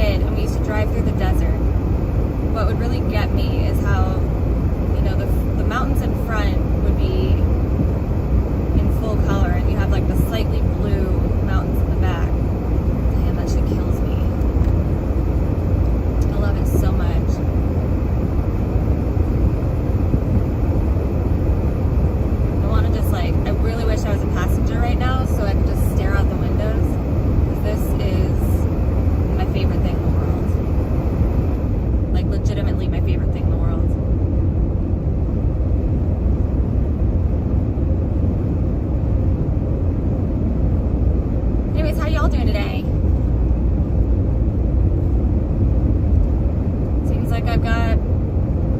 kid and we used to drive through the desert, what would really get me is how, the mountains in front would be in full color and you have like the slightly blue mountains in the back. Damn, that shit kills me. I love it so much. I really wish I was a passenger right now so I could just stare out the windows. This is my favorite thing in the world. Like, legitimately my favorite thing in the world. Anyways, how y'all doing today? Seems like I've got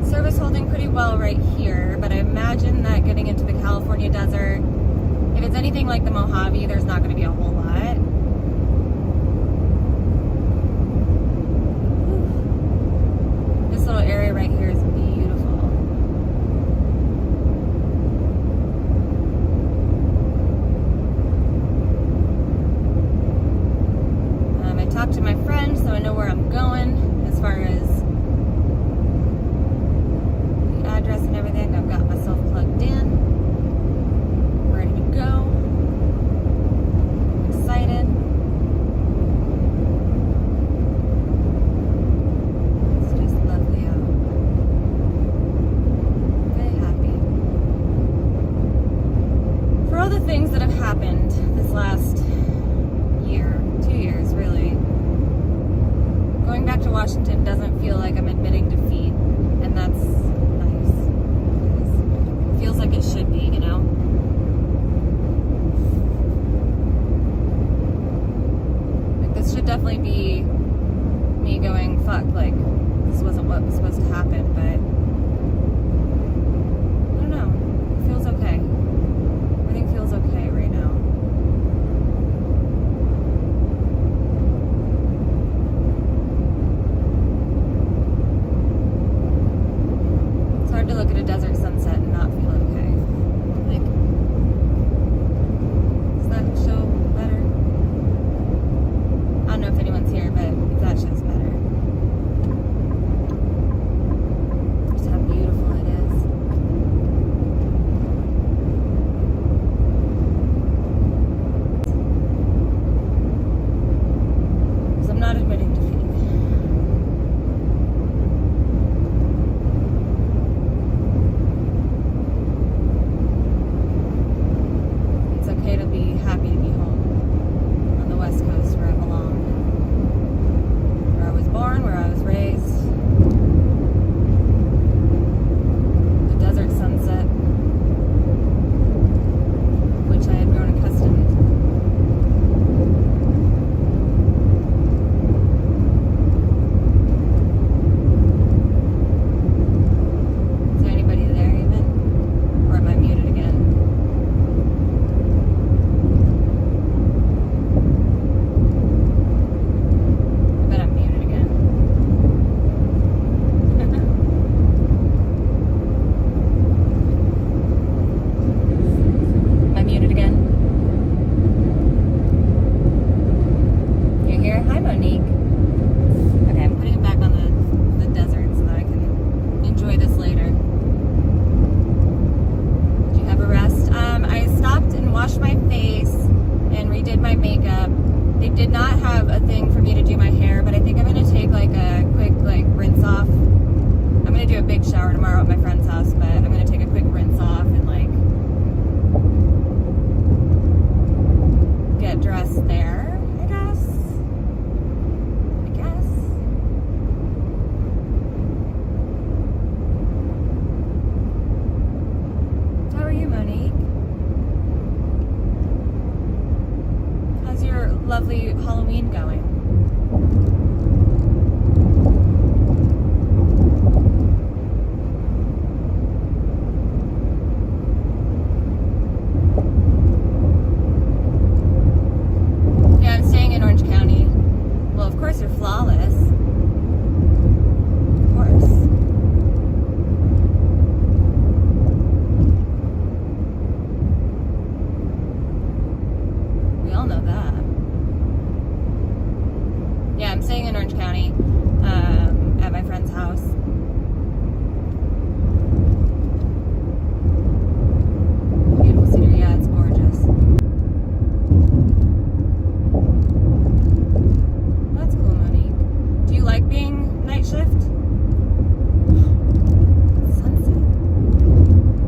service holding pretty well right here, but I imagine that getting into the California desert, if it's anything like the Mojave, there's not going to be a whole lot. This little area right here is beautiful. I talked to my friend, so I know where I'm going as far as address and everything. I've got myself plugged in, ready to go. Excited. It's just lovely out. Very happy for all the things that have happened this last year, 2 years really. Going back to Washington doesn't feel like I'm admitting defeat, and that's feels like it should be, Like, this should definitely be me going, fuck, like, this wasn't what was supposed to happen, but I don't know. It feels okay. Everything feels okay right now. It's hard to look at a desert sunset and not feel okay. Like, does that show better? I don't know if anyone's here, but County at my friend's house. Beautiful scenery. Yeah, it's gorgeous. That's cool, Monique. Do you like being night shift? Sunset.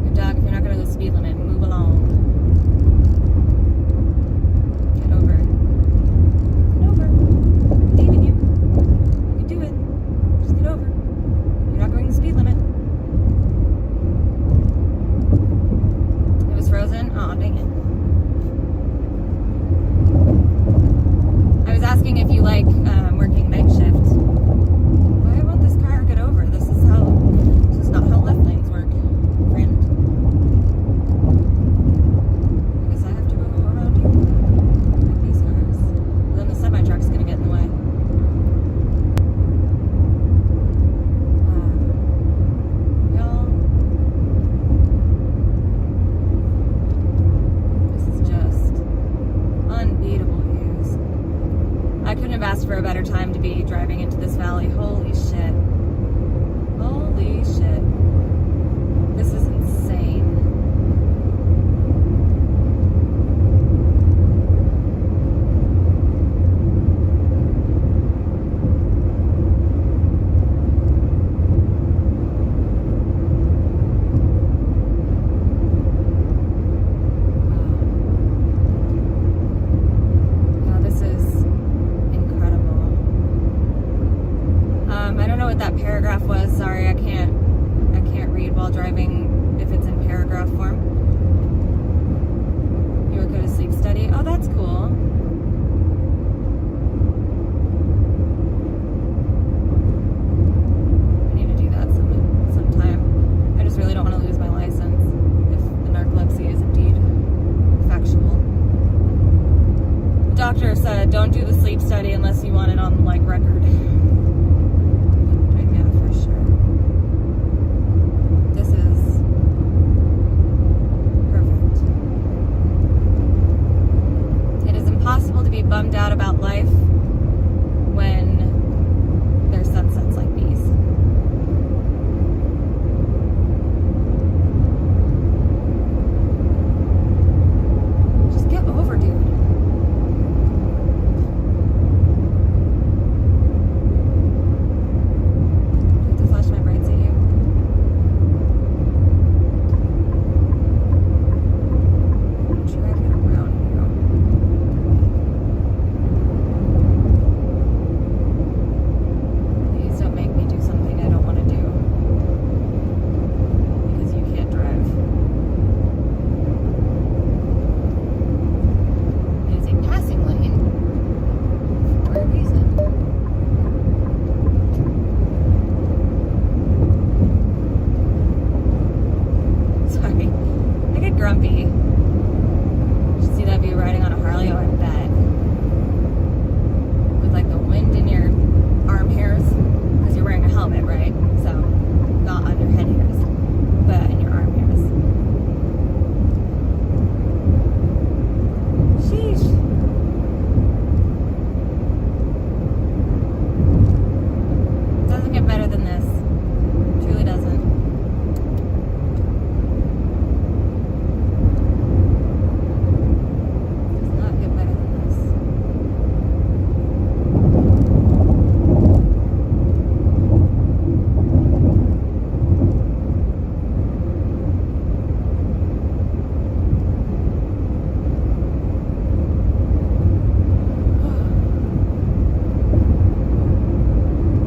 Your dog, if you're not going to go speed limit, move along. Get over. Get over. I'm leaving you. You can do it. Just get over. You're not going the speed limit. It was frozen? Aw, dang it. I was asking if you like working night shift. Why won't this car get over? This is not how left lanes work, friend. I guess I have to go around you. Like these cars. Then the semi-truck's gonna get in the way. Y'all. This is just unbeatable views. I couldn't have asked for a better time to be driving into this valley. Holy shit. Holy shit. This is insane. Wow, this is incredible. I don't know what that paragraph was. Sorry, I can't read while driving if it's in paragraph form. You were good at sleep study. Oh, that's cool. I need to do that sometime. I just really don't want to lose my license if the narcolepsy is indeed factual. The doctor said don't do the sleep study unless you want it on like record. Yeah, for sure. This is perfect. It is impossible to be bummed out about life when there's sunsets like these. Just get over, dude. To flash my brights at you. I'm sure I get around you. Please don't make me do something I don't want to do. Because you can't drive. It is a passing lane for a reason. Sorry. I get grumpy. You should see that view riding on a Harley, oh, I bet. With like the wind in your arm hairs. Because you're wearing a helmet, right? So, not on your head hairs, but in your arm hairs. Sheesh. It doesn't get better than this. It truly doesn't. Does not get better than this.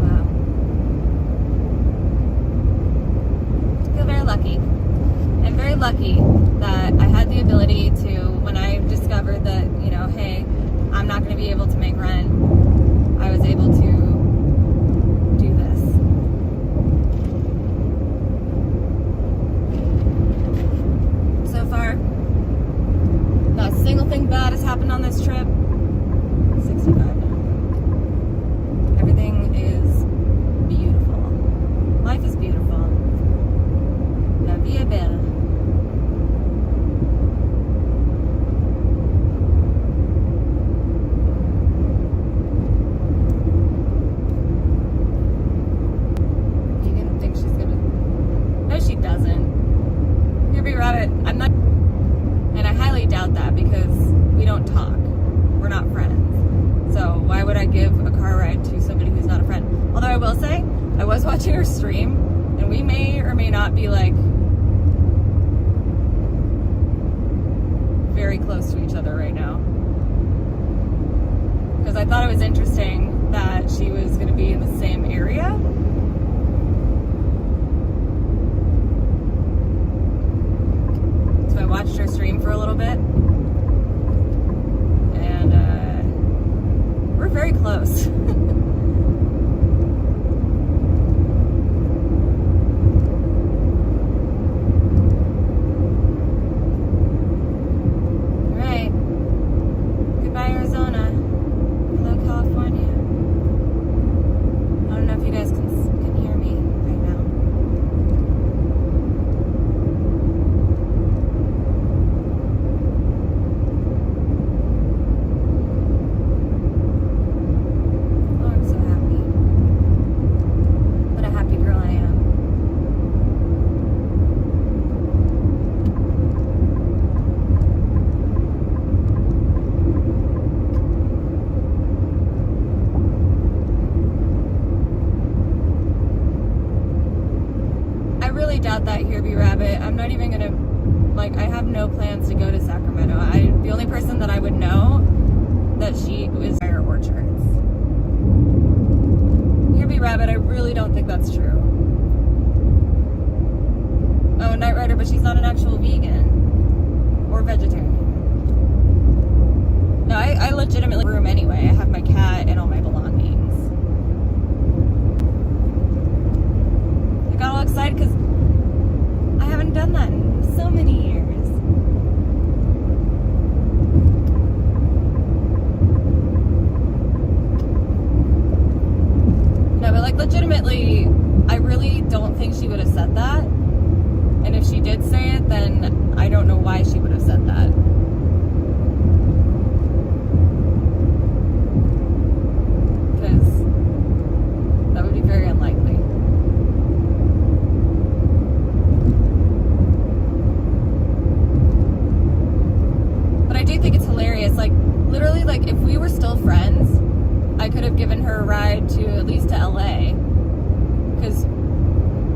Wow. I feel very lucky. I'm very lucky that I had the ability to, when I discovered that, you know, hey, I'm not going to be able to make rent, I was able to do this. So far, not a single thing bad has happened on this trip. 65 now. Everything is beautiful. Life is beautiful. La vie est belle. watching her stream, and we may or may not be like very close to each other right now. Because I thought it was interesting that she was going to be in the same area. So I watched her stream for a little bit. And we're very close. Doubt that here, B Rabbit. I'm not even gonna, like, I have no plans to go to Sacramento. The only person that I would know that she was Fire Orchards. Here, B Rabbit, I really don't think that's true. Oh, Night Rider, but she's not an actual vegan or vegetarian. No, I legitimately room anyway. I have my cat and all my belongings. I got all excited because I haven't done that in so many years. No, but like legitimately, I really don't think she would have said that. And if she did say it, then I don't know why she would have said that. Because that would be very unlikely. I do think it's hilarious. Like, literally, like, if we were still friends, I could have given her a ride to at least to LA. Because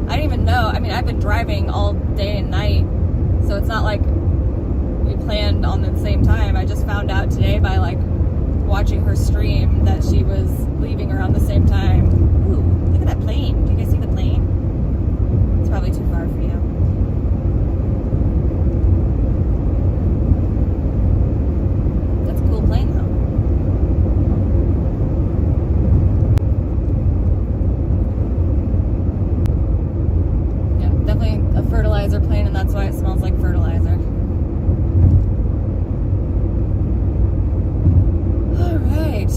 I didn't even know. I mean, I've been driving all day and night, so it's not like we planned on the same time. I just found out today by, like, watching her stream that she was leaving around the same time. Ooh, look at that plane. Do you guys see the plane? It's probably too far for you. Plane though. Yeah, definitely a fertilizer plane, and that's why it smells like fertilizer. Alright.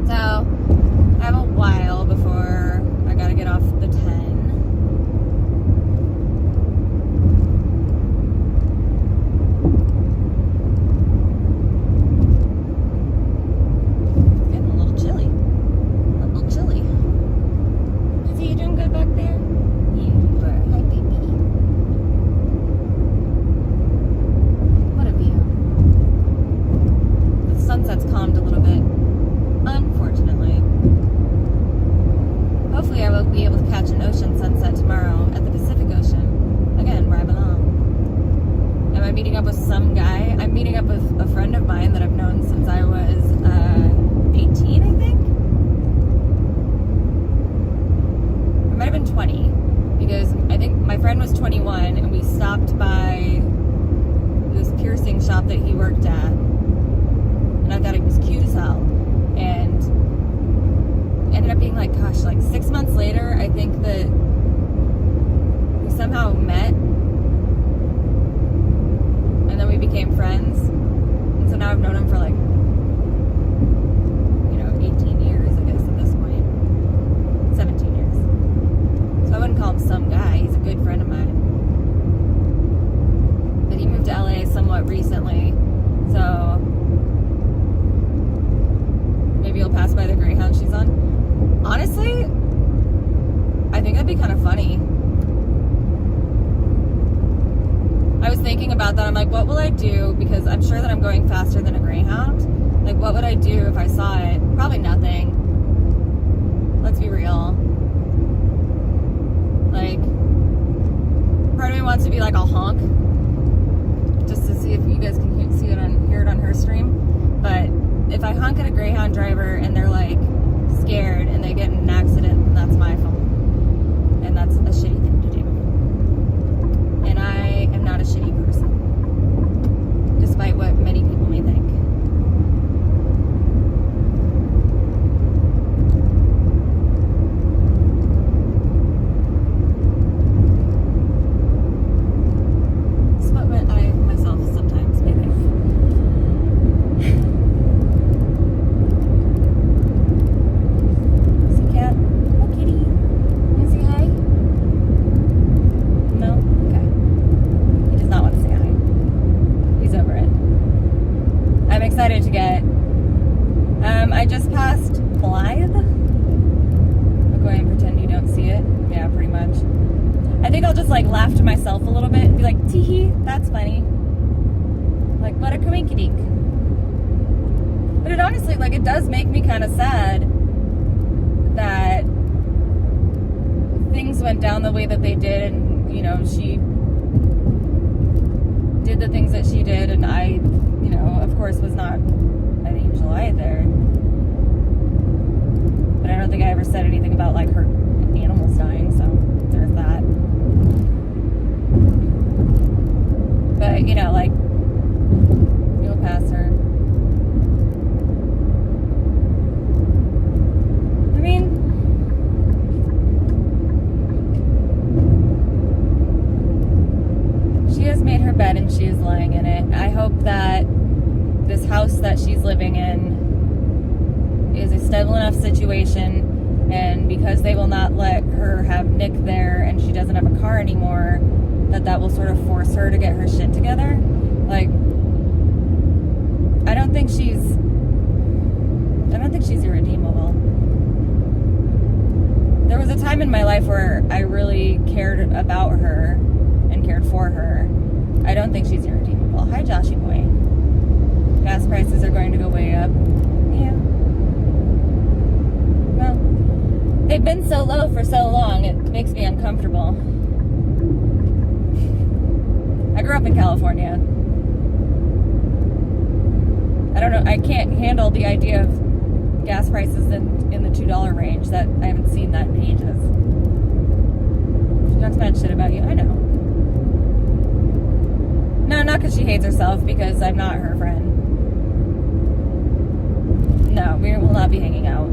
So, I have a while before I gotta get off the 10. Recently, so maybe you'll pass by the Greyhound she's on. Honestly, I think that'd be kind of funny. I was thinking about that. I'm like, what will I do? Because I'm sure that I'm going faster than a Greyhound. Like, what would I do if I saw it? Probably nothing. Let's be real. like laugh to myself a little bit and be like, tee-hee, that's funny. Like, what a coinkydink. But it honestly, like, it does make me kind of sad that things went down the way that they did, and, you know, she did the things that she did, and I, you know, of course was not an angel either. But I don't think I ever said anything about, like, her animals dying, so there's that. But, you know, like, you'll pass her. I mean, she has made her bed and she is lying in it. I hope that this house that she's living in is a stable enough situation, and because they will not let her have Nick there and she doesn't have a car anymore, that will sort of force her to get her shit together. Like, I don't think she's irredeemable. There was a time in my life where I really cared about her and cared for her. I don't think she's irredeemable. Hi, Joshy boy. Gas prices are going to go way up. Yeah. Well, they've been so low for so long, it makes me uncomfortable. I grew up in California. I don't know, I can't handle the idea of gas prices in the $2 range. That I haven't seen that in ages. She talks mad shit about you, I know. No, not because she hates herself, because I'm not her friend. No, we will not be hanging out.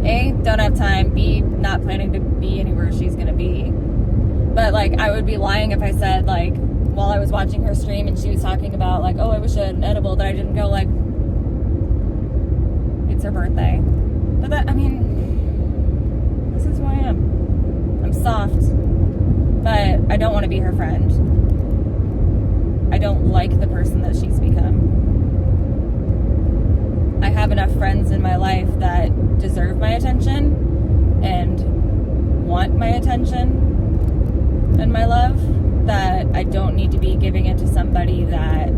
A, don't have time. B, not planning to be anywhere she's gonna be. But, like, I would be lying if I said, like, while I was watching her stream and she was talking about, like, oh, I wish I had an edible, that I didn't go, like, it's her birthday. But that, I mean, this is who I am. I'm soft. But I don't want to be her friend. I don't like the person that she's become. I have enough friends in my life that deserve my attention and want my attention and my love, that I don't need to be giving it to somebody that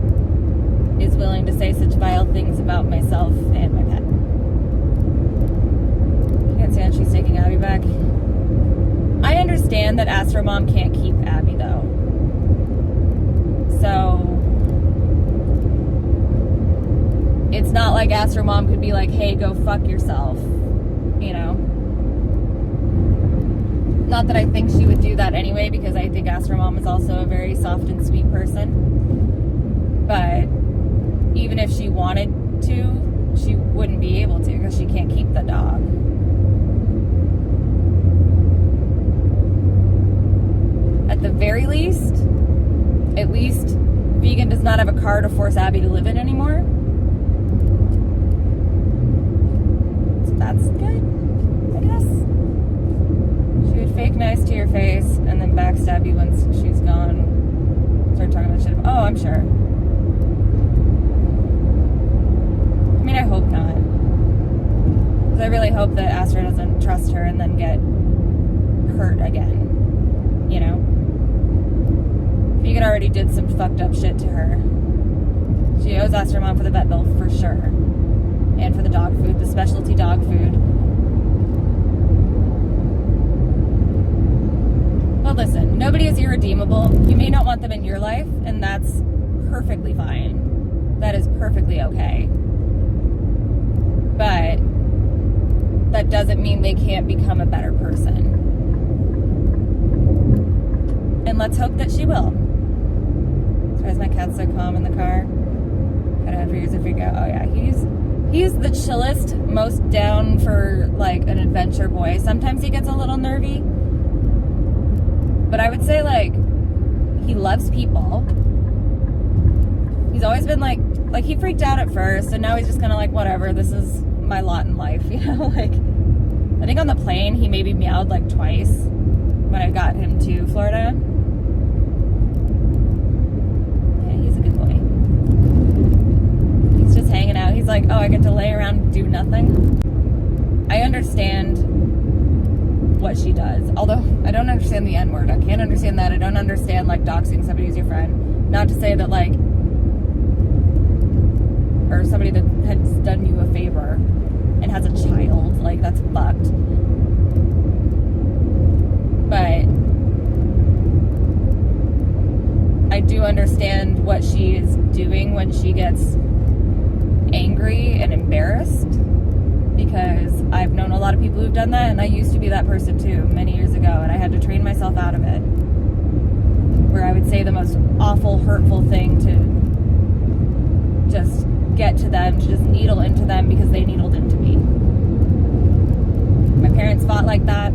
is willing to say such vile things about myself and my pet. I can't stand she's taking Abby back. I understand that Astro Mom can't keep Abby, though. So it's not like Astro Mom could be like, hey, go fuck yourself, you know? Not that I think she would do that anyway, because I think Astro Mom is also a very soft and sweet person. But even if she wanted to, she wouldn't be able to, because she can't keep the dog. At the very least, at least Vegan does not have a car to force Abby to live in anymore. So that's good, I guess. She would fake nice to your face and then backstab you once she's gone. Start talking about shit. Oh, I'm sure. I mean, I hope not. Because I really hope that Astra doesn't trust her and then get hurt again. You know? Vegan already did some fucked up shit to her. She owes Astro Mom for the vet bill for sure. And for the dog food, the specialty dog food. But listen, nobody is irredeemable. You may not want them in your life, and that's perfectly fine. That is perfectly okay. But that doesn't mean they can't become a better person. And let's hope that she will. Why is my cat so calm in the car? Gotta have years to figure out. Oh yeah, he's the chillest, most down for like an adventure boy. Sometimes he gets a little nervy, but I would say like he loves people. He's always been like he freaked out at first, and now he's just kind of like, whatever, this is my lot in life, you know. Like, I think on the plane he maybe meowed like twice when I got him to Florida. Just hanging out. He's like, oh, I get to lay around and do nothing. I understand what she does. Although I don't understand the N-word. I can't understand that. I don't understand like doxing somebody who's your friend. Not to say that like, or somebody that has done you a favor and has a child, like that's fucked. But I do understand what she is doing when she gets angry and embarrassed, because I've known a lot of people who've done that, and I used to be that person too many years ago, and I had to train myself out of it, where I would say the most awful, hurtful thing to just get to them, to just needle into them because they needled into me. My parents fought like that.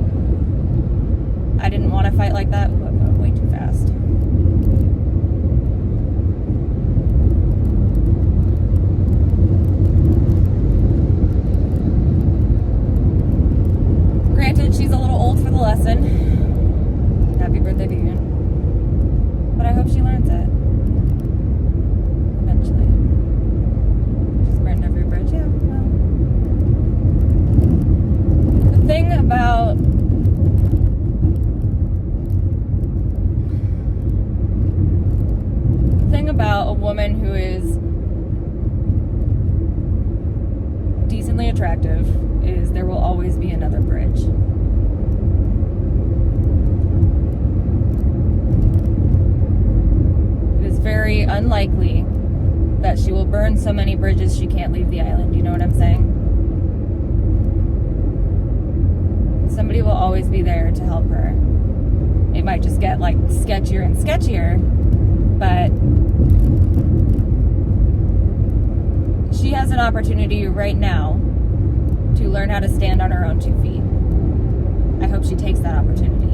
I didn't want to fight like that. Ooh, I'm going way too fast. Granted, she's a little old for the lesson. Happy birthday to you. But I hope she learns it. Eventually. She's burned every bridge. Yeah, well. The thing about a woman who is decently attractive is there will always be another bridge. It is very unlikely that she will burn so many bridges she can't leave the island. You know what I'm saying? Somebody will always be there to help her. It might just get like sketchier and sketchier, but she has an opportunity right now to learn how to stand on her own 2 feet. I hope she takes that opportunity.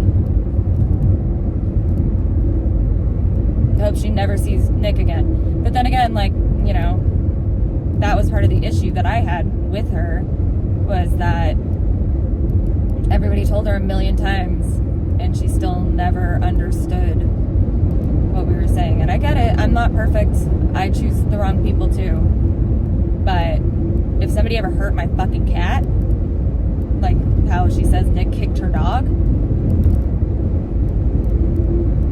I hope she never sees Nick again. But then again, like, you know, that was part of the issue that I had with her, was that everybody told her a million times and she still never understood what we were saying. And I get it. I'm not perfect. I choose the wrong people too. But if somebody ever hurt my fucking cat, like how she says Nick kicked her dog,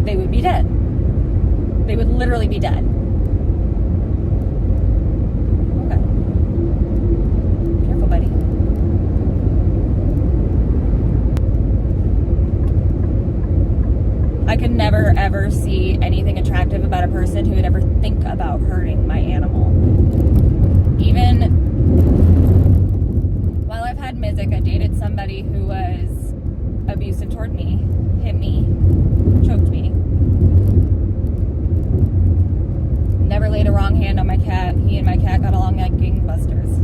they would be dead. They would literally be dead. Okay. Careful, buddy. I could never, ever see anything attractive about a person who would ever think about hurting my animal. Even while I've had Mizzik, I dated somebody who was abusive toward me, hit me, choked me. Never laid a wrong hand on my cat. He and my cat got along like gangbusters.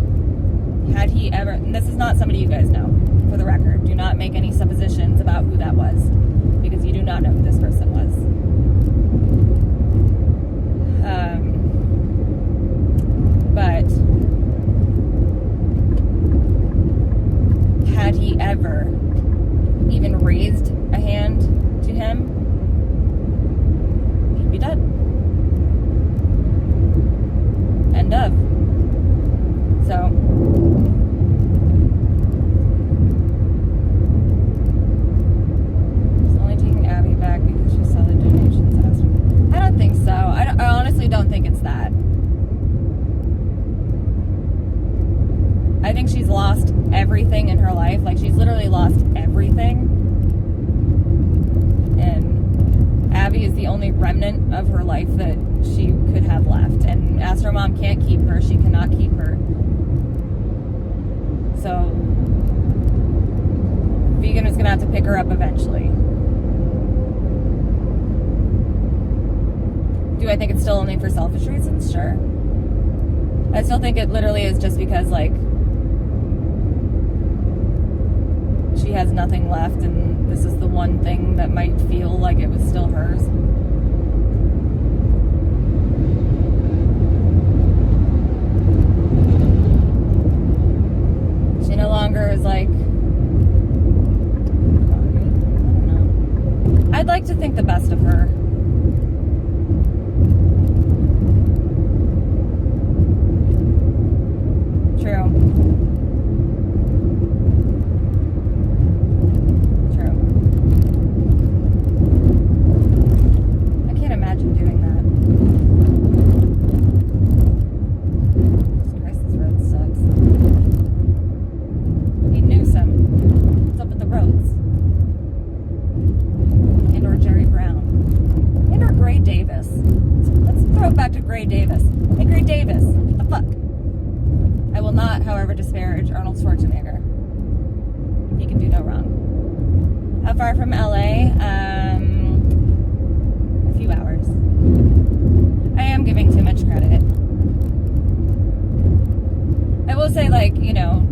Had he ever, and this is not somebody you guys know, for the record, do not make any suppositions about who that was, because you do not know who this person was. But had he ever even raised a hand to him, he'd be dead. End of. So, just only taking Abby back because she saw the donations asked. I don't think so. I honestly don't think it's that. I think she's lost everything in her life. Like, she's literally lost everything. And Abby is the only remnant of her life that she could have left. And Astro Mom can't keep her. She cannot keep her. So, Vegan is going to have to pick her up eventually. Do I think it's still only for selfish reasons? Sure. I still think it literally is just because, like, she has nothing left, and this is the one thing that might feel like it was still hers. She no longer is like, I don't know. I'd like to think the best of her. True. He can do no wrong. How far from LA? A few hours. I am giving too much credit. I will say, like, you know,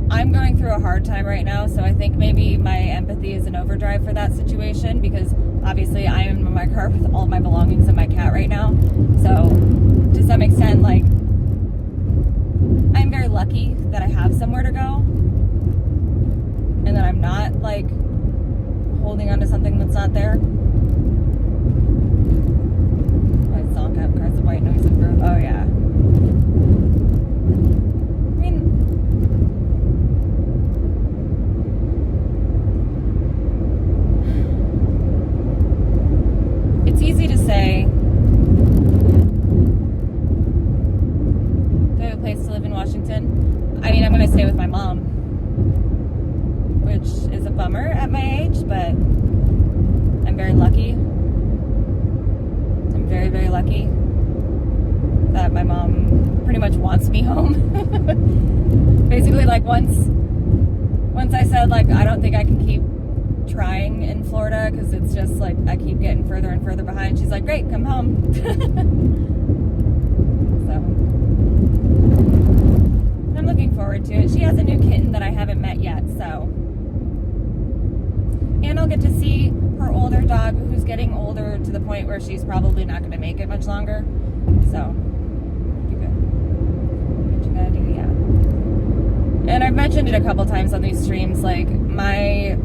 I'm going through a hard time right now, so I think maybe my empathy is in overdrive for that situation, because obviously I am in my car with all my belongings and my cat right now. So to some extent, like, I'm very lucky that I have somewhere to go and that I'm not, like, holding on to something that's not there. I zonk out across the white noise improve. Oh yeah. It's easy to say, do I have a place to live in Washington? I mean, I'm going to stay with my mom, which is a bummer at my age, but I'm very lucky. I'm very, very lucky that my mom pretty much wants me home. Basically, like, once I said, like, I don't think I can keep trying in Florida because it's just like I keep getting further and further behind, she's like, great, come home. So I'm looking forward to it. She has a new kitten that I haven't met yet, so, and I'll get to see her older dog, who's getting older to the point where she's probably not going to make it much longer, so be good. What you gotta do, yeah. And I've mentioned it a couple times on these streams, like, my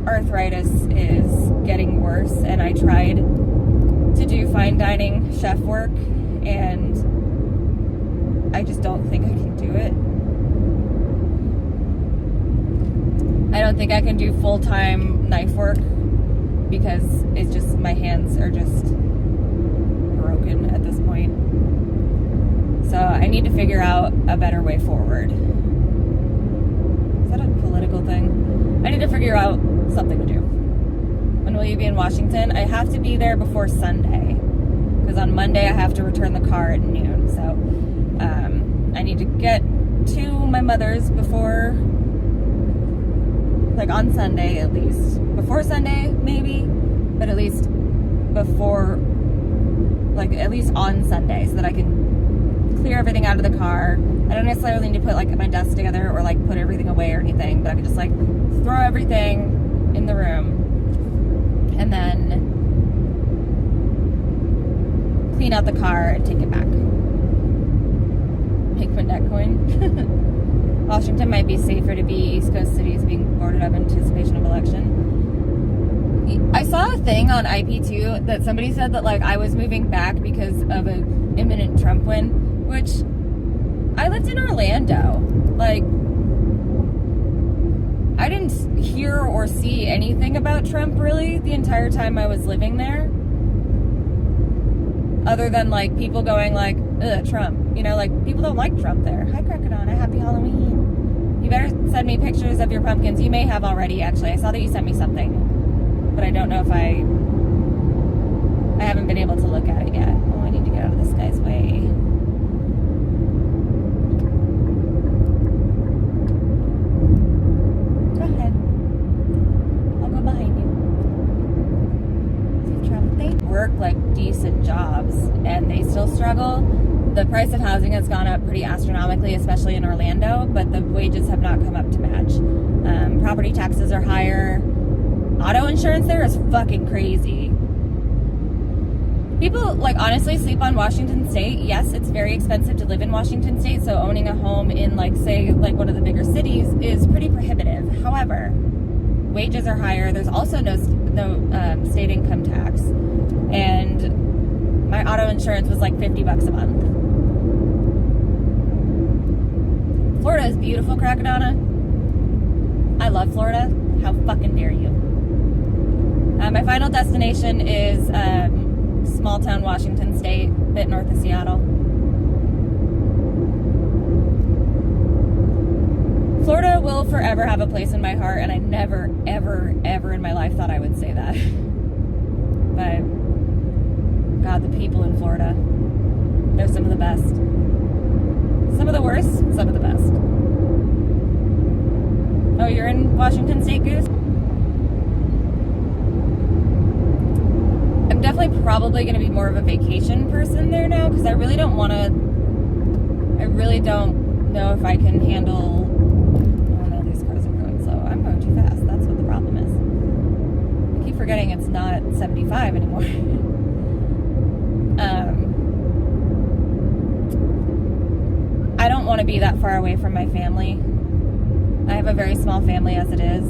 arthritis is getting worse, and I tried to do fine dining chef work, and I just don't think I can do it. I don't think I can do full-time knife work because it's just, my hands are just broken at this point. So I need to figure out a better way forward. Is that a political thing? I need to figure out something to do. When will you be in Washington? I have to be there before Sunday, because on Monday I have to return the car at noon. So I need to get to my mother's before, like, on Sunday at least. Before Sunday, maybe, but at least before, like, at least on Sunday, so that I can clear everything out of the car. I don't necessarily need to put, like, my desk together or, like, put everything away or anything, but I can just, like, throw everything in the room and then clean out the car and take it back. Make Minette coin. Washington might be safer to be East Coast cities being boarded up in anticipation of election. I saw a thing on IP2 that somebody said that, like, I was moving back because of an imminent Trump win, which I lived in Orlando. Like, I didn't hear or see anything about Trump, really, the entire time I was living there. Other than, like, people going, like, ugh, Trump. You know, like, people don't like Trump there. Hi, Crocodona. Happy Halloween. You better send me pictures of your pumpkins. You may have already, actually. I saw that you sent me something. But I don't know if I haven't been able to look at it yet. Oh, I need to get out of this guy's way. Work, like, decent jobs and they still struggle. The price of housing has gone up pretty astronomically, especially in Orlando, but the wages have not come up to match. Property taxes are higher. Auto insurance there is fucking crazy. People, like, honestly sleep on Washington State. Yes, it's very expensive to live in Washington State, so owning a home in, like, say, like, one of the bigger cities is pretty prohibitive. However, wages are higher. There's also no state income tax. And my auto insurance was like $50 a month. Florida is beautiful, Crocodona. I love Florida. How fucking dare you? My final destination is small town Washington State, a bit north of Seattle. Florida will forever have a place in my heart, and I never, ever, ever in my life thought I would say that. But God, the people in Florida, they're some of the best. Some of the worst, some of the best. Oh, you're in Washington State, Goose? I'm definitely probably going to be more of a vacation person there now, because I really don't want to, I really don't know if I can handle, oh no, these cars are going slow. I'm going too fast. That's what the problem is. I keep forgetting it's not 75 anymore. I don't want to be that far away from my family. I have a very small family as it is,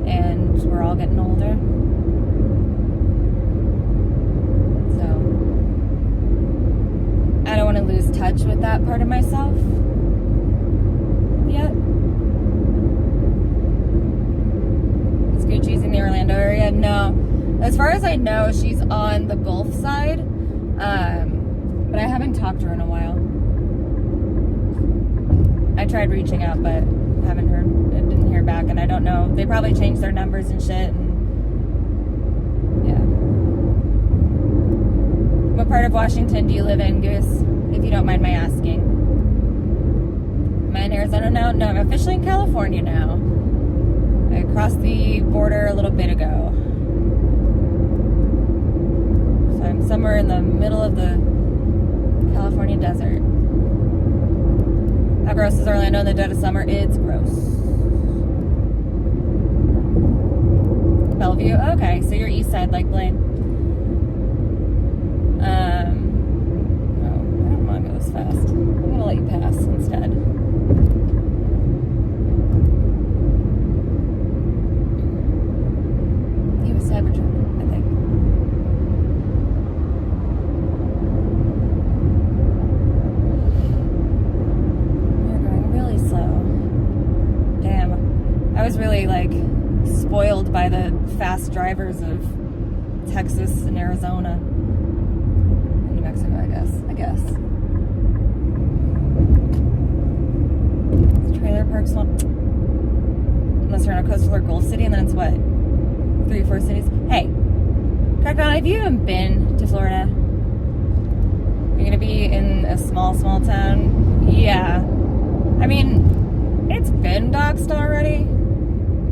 and we're all getting older. So, I don't want to lose touch with that part of myself yet. Is Gucci's in the Orlando area? No. As far as I know, she's on the Gulf side, but I haven't talked to her in a while. I tried reaching out, but haven't heard, I didn't hear back, and I don't know. They probably changed their numbers and shit, and yeah. What part of Washington do you live in, Goose? If you don't mind my asking. Am I in Arizona now? No, I'm officially in California now. I crossed the border a little bit ago. So I'm somewhere in the middle of the California desert. How gross is Orlando in the dead of summer? It's gross. Bellevue? Okay, so you're east side like Blaine. No, I don't want to go this fast. I'm going to let you pass instead. You have a Cybertruck, I think. I was really like spoiled by the fast drivers of Texas and Arizona and New Mexico, I guess. It's trailer parks one. Unless you're in a coastal or Gulf city, and then it's what? 3 or 4 cities? Hey, Crackdown, have you even been to Florida? You're gonna be in a small town? Yeah. I mean, it's been doxed already,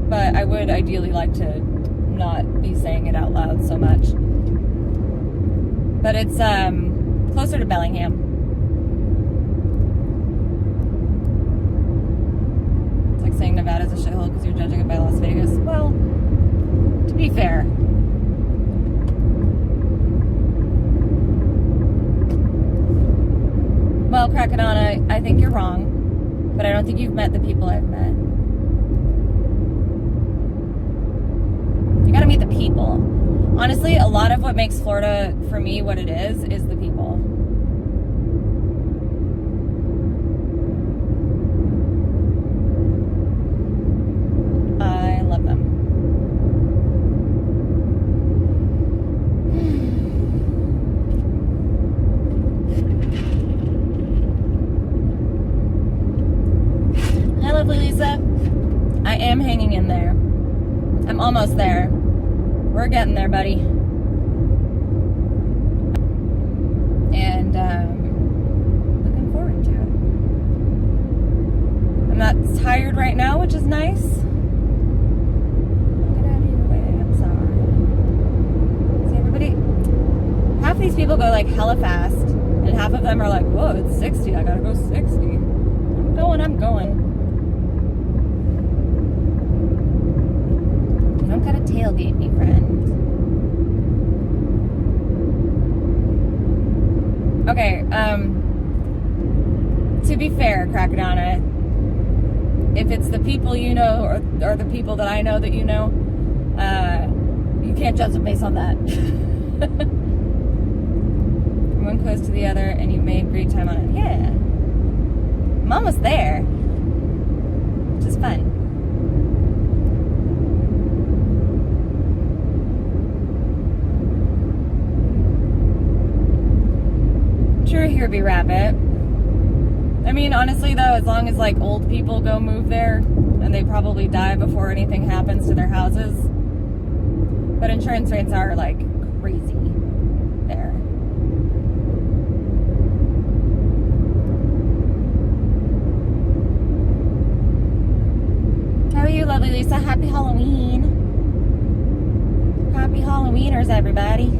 but I would ideally like to not be saying it out loud so much. But it's closer to Bellingham. It's like saying Nevada's a shithole because you're judging it by Las Vegas. Well, to be fair. Well, Krakadana, I think you're wrong. But I don't think you've met the people I've met. You gotta meet the people. Honestly, a lot of what makes Florida, for me, what it is the people. I love them. Lovely Lisa, I am hanging in there. I'm almost there. We're getting there, buddy. And looking forward to it. I'm not tired right now, which is nice. Get out of your way, I'm sorry. See, everybody, half these people go like hella fast, and half of them are like, whoa, it's 60, I gotta go 60. I'm going. You don't gotta tailgate me, friend. Okay, to be fair, Krakadana, if it's the people you know or the people that I know that you know, you can't judge them based on that. From one coast to the other, and you made great time on it. Yeah. I'm almost there, which is fun. True, here be rabbit. I mean, honestly though, as long as like old people go move there, and they probably die before anything happens to their houses. But insurance rates are like crazy there. Lovely Lisa, happy Halloween. Happy Halloweeners, everybody.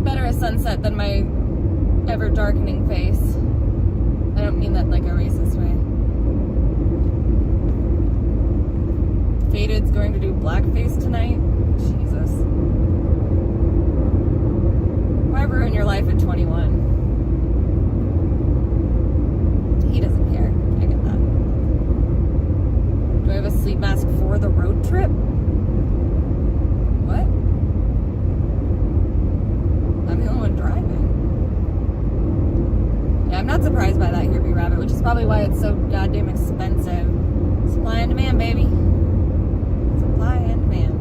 Better a sunset than my ever-darkening face. I don't mean that like a racist way. Faded's going to do blackface tonight. Jesus. Why ruin your life at 21? He doesn't care. I get that. Do I have a sleep mask for the road trip? What? I'm the only one driving. Yeah, I'm not surprised by that here, B-Rabbit, which is probably why it's so goddamn expensive. Supply and demand, baby. Supply and demand.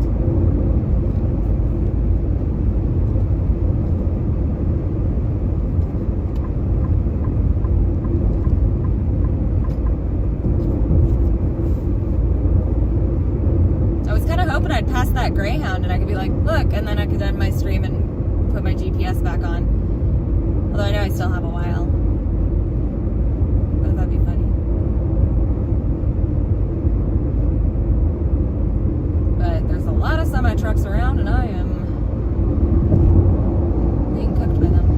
I was kind of hoping I'd pass that Greyhound and I could be like, look, and then I could end my stream and put my GPS back on. Although I know I still have a while. But that'd be funny. But there's a lot of semi-trucks around and I am being cooked by them.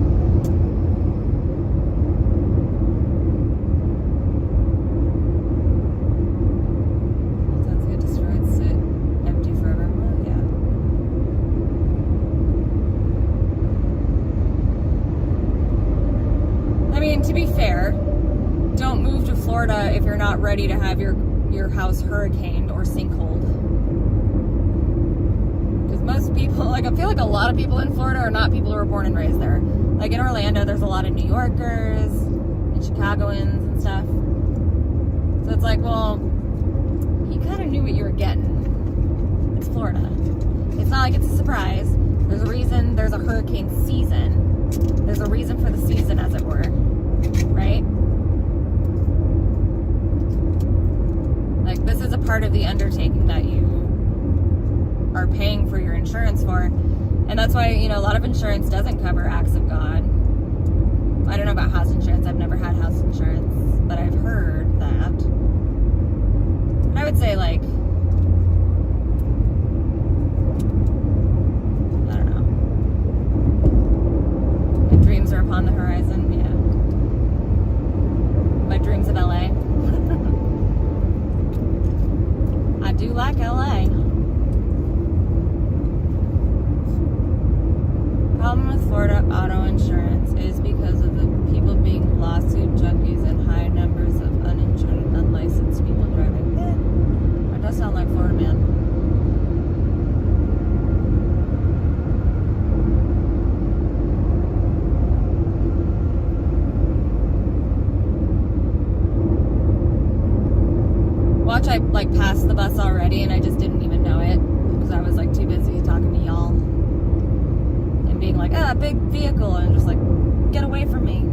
Sounds good. Destroyed, sit empty forever. Well, yeah. I mean, to be fair, don't move to Florida if you're not ready to have your house hurricaned or sinkholed. Most people, like, I feel like a lot of people in Florida are not people who were born and raised there. Like in Orlando, there's a lot of New Yorkers and Chicagoans and stuff. So it's like, well, you kind of knew what you were getting. It's Florida. It's not like it's a surprise. There's a reason there's a hurricane season. There's a reason for the season, as it were. Right? Like, this is a part of the undertaking that you are paying for your insurance for. And that's why, you know, a lot of insurance doesn't cover acts of God. I don't know about house insurance. I've never had house insurance, but I've heard that. And I would say, like, I don't know. My dreams are upon the horizon, yeah. My dreams of LA. I do like LA. Problem with Florida auto insurance is because of the people being lawsuit junkies and high numbers of uninsured and unlicensed people driving. That does sound like Florida, man. Watch, I like passed the bus already and I just didn't even know it because I was like too busy talking to y'all. Being like, big vehicle, and just like, get away from me.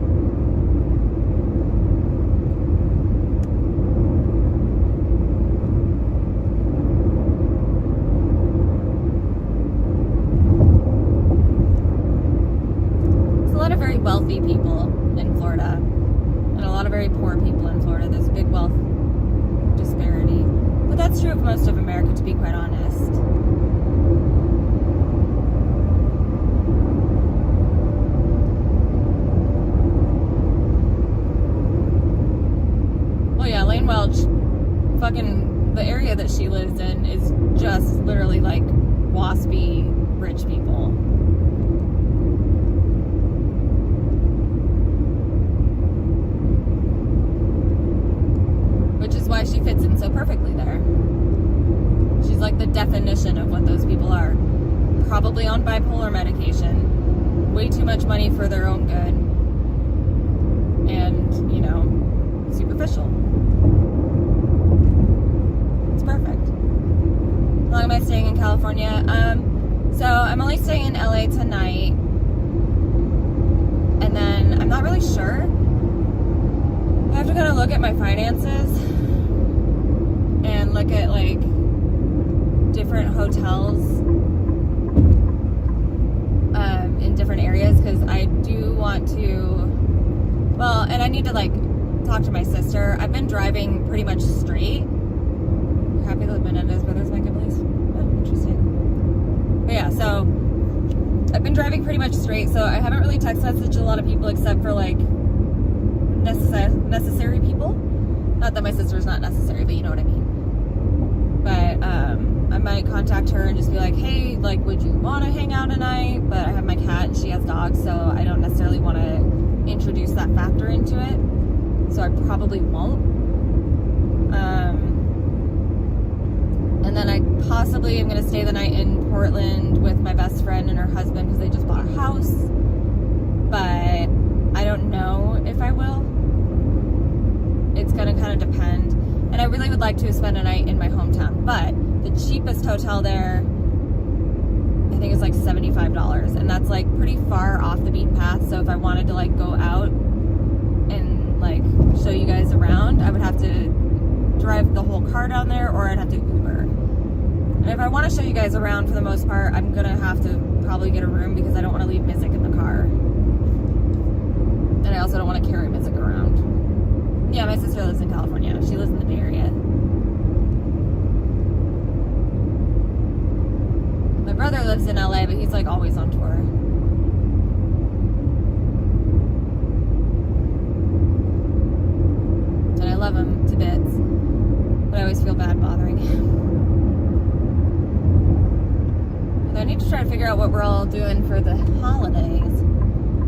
There's a lot of very wealthy people in Florida, and a lot of very poor people in Florida. There's a big wealth disparity. But that's true of most of America, to be quite honest. Lane Welch, fucking, the area that she lives in is just literally like waspy rich people. Which is why she fits in so perfectly there. She's like the definition of what those people are. Probably on bipolar medication, way too much money for their own good, and, you know, superficial. It's perfect. How long am I staying in California? So I'm only staying in LA tonight, and then I'm not really sure. I have to kind of look at my finances and look at like different hotels in different areas, because I need to like talk to my sister. I've been driving pretty much straight. You're happy that Menendez brothers might get released? Oh, interesting. But yeah, so I've been driving pretty much straight, so I haven't really text messaged a lot of people except for like necessary people. Not that my sister's not necessary, but you know what I mean. But I might contact her and just be like, hey, like, would you want to hang out tonight? But I have my cat and she has dogs, so I don't necessarily want to introduce that factor into it. So I probably won't. And then I possibly am going to stay the night in Portland with my best friend and her husband because they just bought a house. But I don't know if I will. It's going to kind of depend. And I really would like to spend a night in my hometown. But the cheapest hotel there, I think it's like $75. And that's like pretty far off the beaten path. So if I wanted to like go out and like show you guys around, I would have to drive the whole car down there, or I'd have to Uber. And if I want to show you guys around, for the most part, I'm gonna have to probably get a room because I don't want to leave Mizzik in the car, and I also don't want to carry Mizzik around. Yeah, my sister lives in California. She lives in the Bay Area. My brother lives in LA, but he's like always on tour. And I love him to bits, but I always feel bad bothering him. I need to try to figure out what we're all doing for the holidays.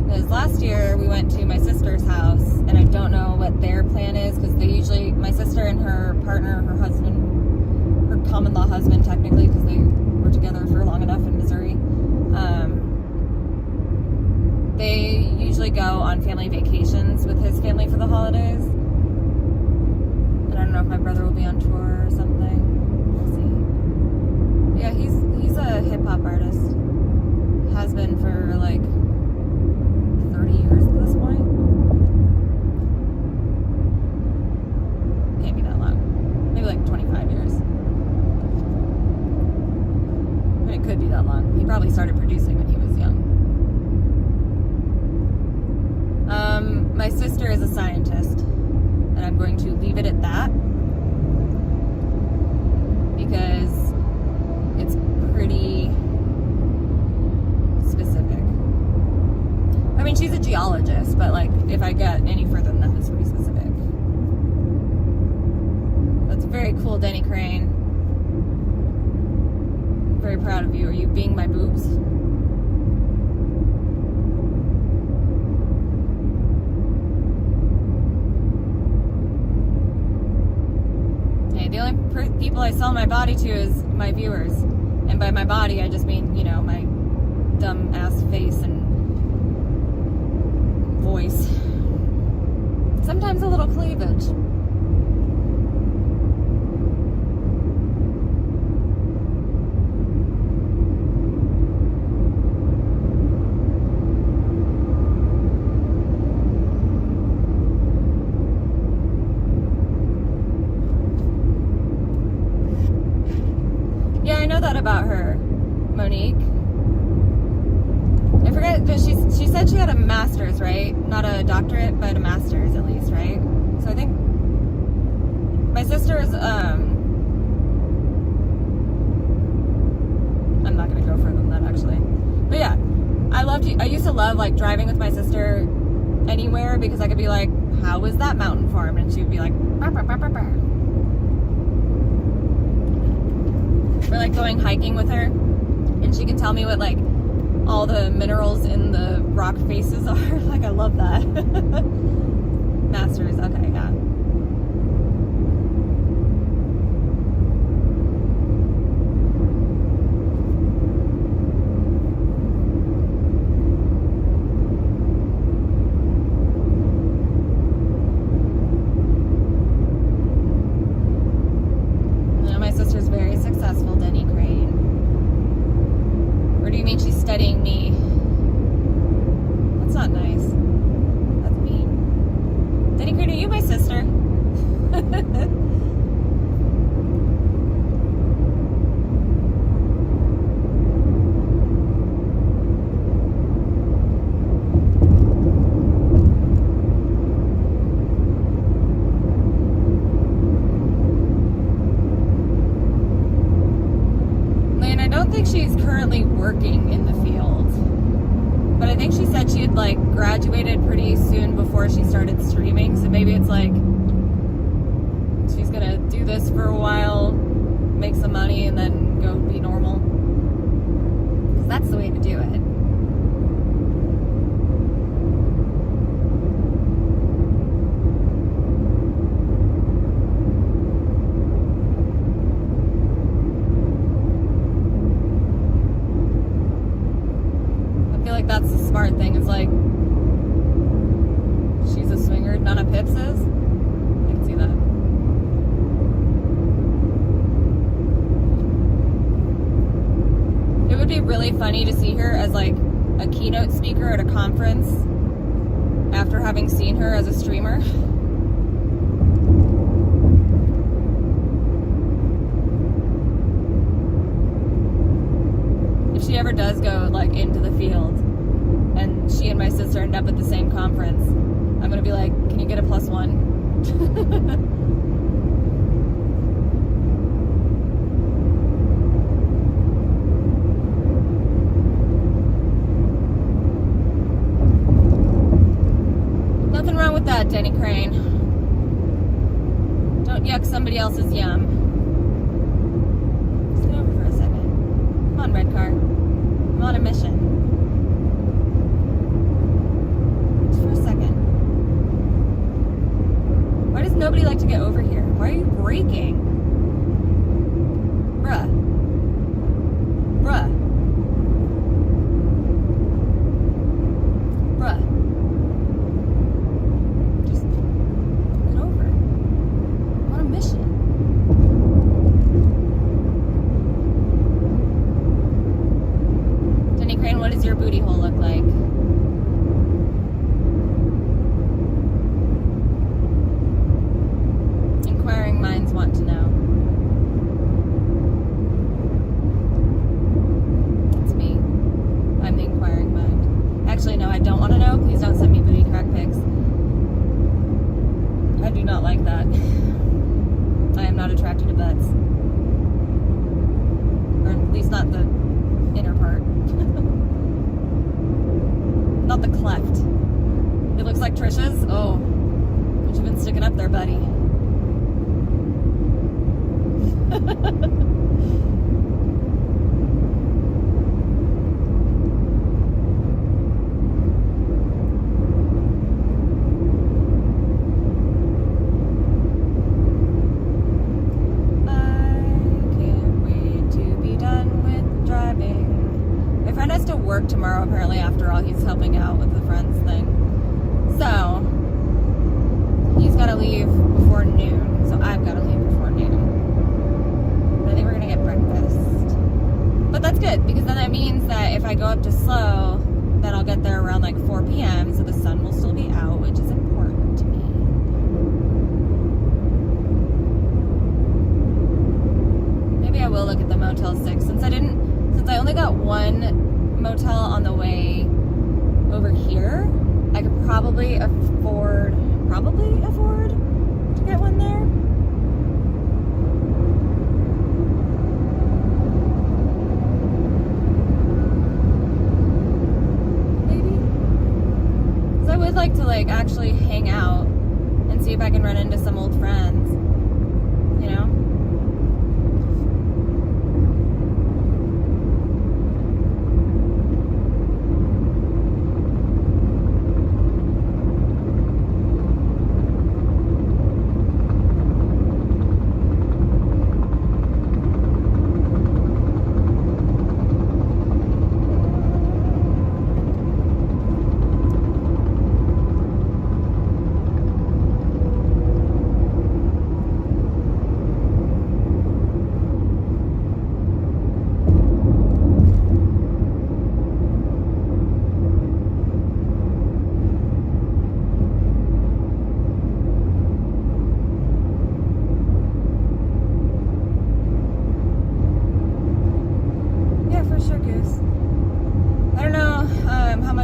Because last year we went to my sister's house, and I don't know what their plan is, because they usually, my sister and her partner, her husband, her common law husband technically, because they were together for long enough in Missouri, they usually go on family vacations with his family for the holidays. And I don't know if my brother will be on tour or something. We'll see. Yeah, he's a hip-hop artist. Has been for like 30 years at this point. Can't be that long. Maybe like 25 years. But it could be that long. He probably started producing when he was young. My sister is a scientist, and I'm going to leave it at that because it's pretty specific. I mean, she's a geologist, but like, if I get any further than that, it's pretty specific. That's very cool, Denny Crane. I'm very proud of you. Are you being my boobs? Hey, the only people I sell my body to is my viewers. And by my body, I just mean, you know, my dumb ass face and voice. Sometimes a little cleavage. Yeah, I know that about her, Monique. I forget, but she said she had a master's, right? Not a doctorate, but a master's at least, right? So I think my sister's, I'm not gonna go further than that actually. But yeah, I used to love like driving with my sister anywhere because I could be like, how was that mountain formed? And she would be like, bah, bah, bah, bah, bah. Or like going hiking with her, and she can tell me what like all the minerals in the rock faces are. Like, I love that. Masters, okay, yeah. My sister's very successful, Denny Crane. Or do you mean she's studying me? That's not nice. That's mean. Denny Crane, are you my sister? she said she had like graduated pretty soon before she started streaming, so maybe it's like she's gonna do this for a while, make some money, and then go be normal. Because that's the way to do it. That's the smart thing. It's like she's a swinger, none of Pips is. I can see that. It would be really funny to see her as like a keynote speaker at a conference after having seen her as a streamer. If she ever does go like into the field and she and my sister end up at the same conference, I'm gonna be like, can you get a +1? Nothing wrong with that, Denny Crane. Don't yuck somebody else's yum. Sit over for a second. Come on, red car. I'm on a mission. Why does nobody like to get over here? Why are you braking? Bruh. Bruh. Bruh. Just get over. I'm on a mission. Denny Crane, what does your booty hole look like? Minds want to know. It's me. I'm the inquiring mind. Actually, no, I don't want to know. Please don't send me booty crack pics. I do not like that. I am not attracted to butts. Or at least not the inner part. Not the cleft. It looks like Trisha's. Oh, what you been sticking up there, buddy? Work tomorrow apparently. After all, he's helping out with the friends thing, so he's got to leave before noon, so I've got to leave before noon. I think we're gonna get breakfast, but that's good because then that means that if I go up to slow, then I'll get there around like 4 p.m. so the sun will still be out, which is important to me. Maybe I will look at the Motel 6 since I only got one motel on the way over here. I could probably afford to get one there. Maybe. Because I would like to like actually hang out and see if I can run into some old friends, you know?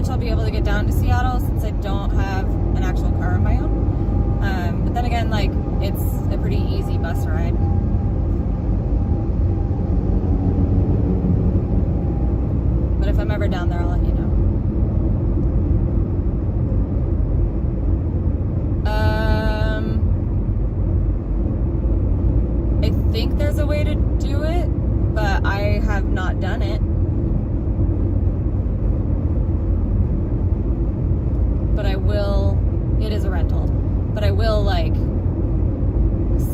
I'll be able to get down to Seattle since I don't have an actual car of my own. But then again, like, it's a pretty easy bus ride. But if I'm ever down there, I'll let you know. But I will, like,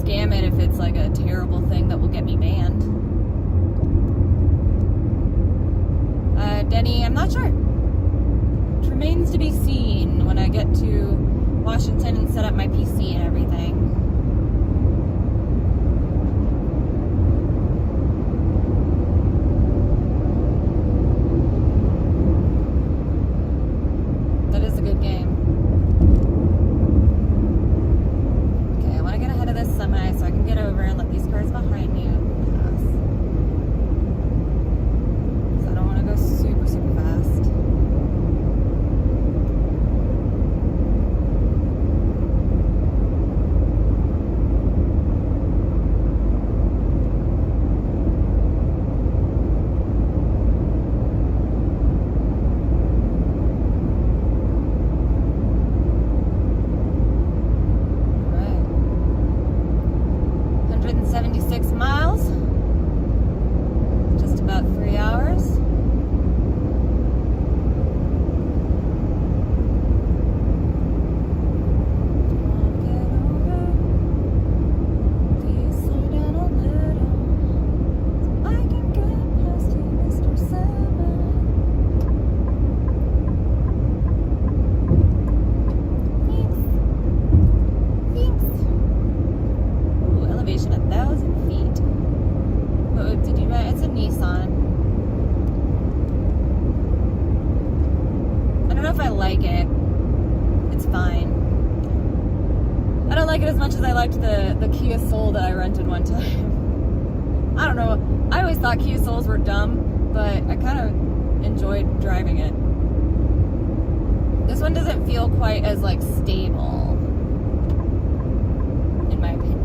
scam it if it's, like, a terrible thing that will get me banned. Denny, I'm not sure. It remains to be seen when I get to Washington and set up my PC and everything. That is a good game. Okay, I want to get ahead of this semi so I can get over and let these cars behind me pass. So I don't want to go super, super fast. Right. 176 miles. Just about 3 hours. Elevation 1,000 feet. What did you buy? It's a Nissan. I don't know if I like it. It's fine. I don't like it as much as I liked the Kia Soul that I rented one time. I don't know. I always thought Kia Souls were dumb, but I kind of enjoyed driving it. This one doesn't feel quite as, like, stable, in my opinion.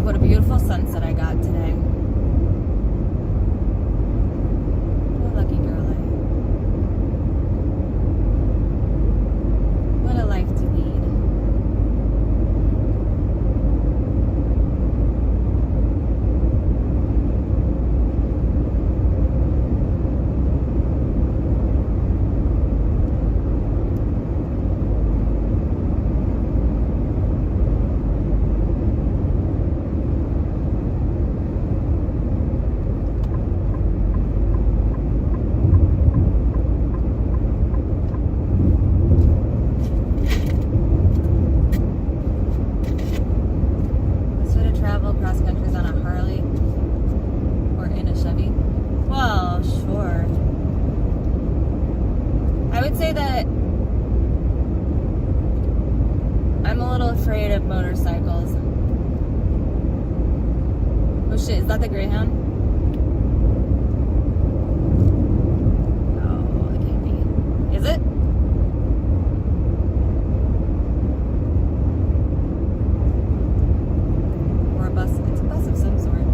What a beautiful sunset I got today. What a lucky girl I am. What a life to lead. Cross countries on a Harley or in a Chevy? Well, sure. I would say that I'm a little afraid of motorcycles. Oh shit, is that the Greyhound? No, it can't be. Is it? It's a bus of some sort.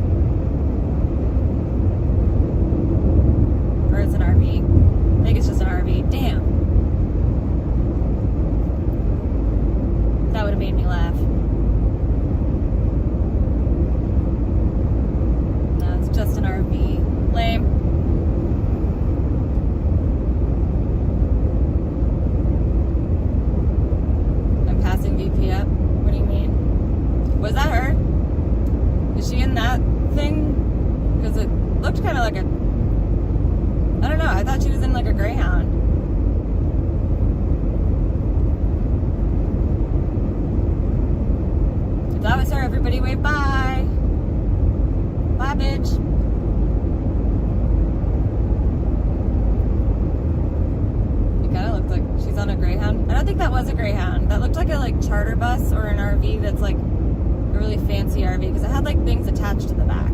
Or it's an RV. I think it's just an RV. Damn. That would have made me laugh. No, it's just an RV. Lame. I'm passing VP up. What do you mean? Was that her? Is she in that thing? Because it looked kind of like I don't know. I thought she was in like a Greyhound. If that was her, everybody wave bye. Bye, bitch. It kind of looked like she's on a Greyhound. I don't think that was a Greyhound. That looked like a like charter bus or an RV that's like a really fancy RV because it had like things attached to the back.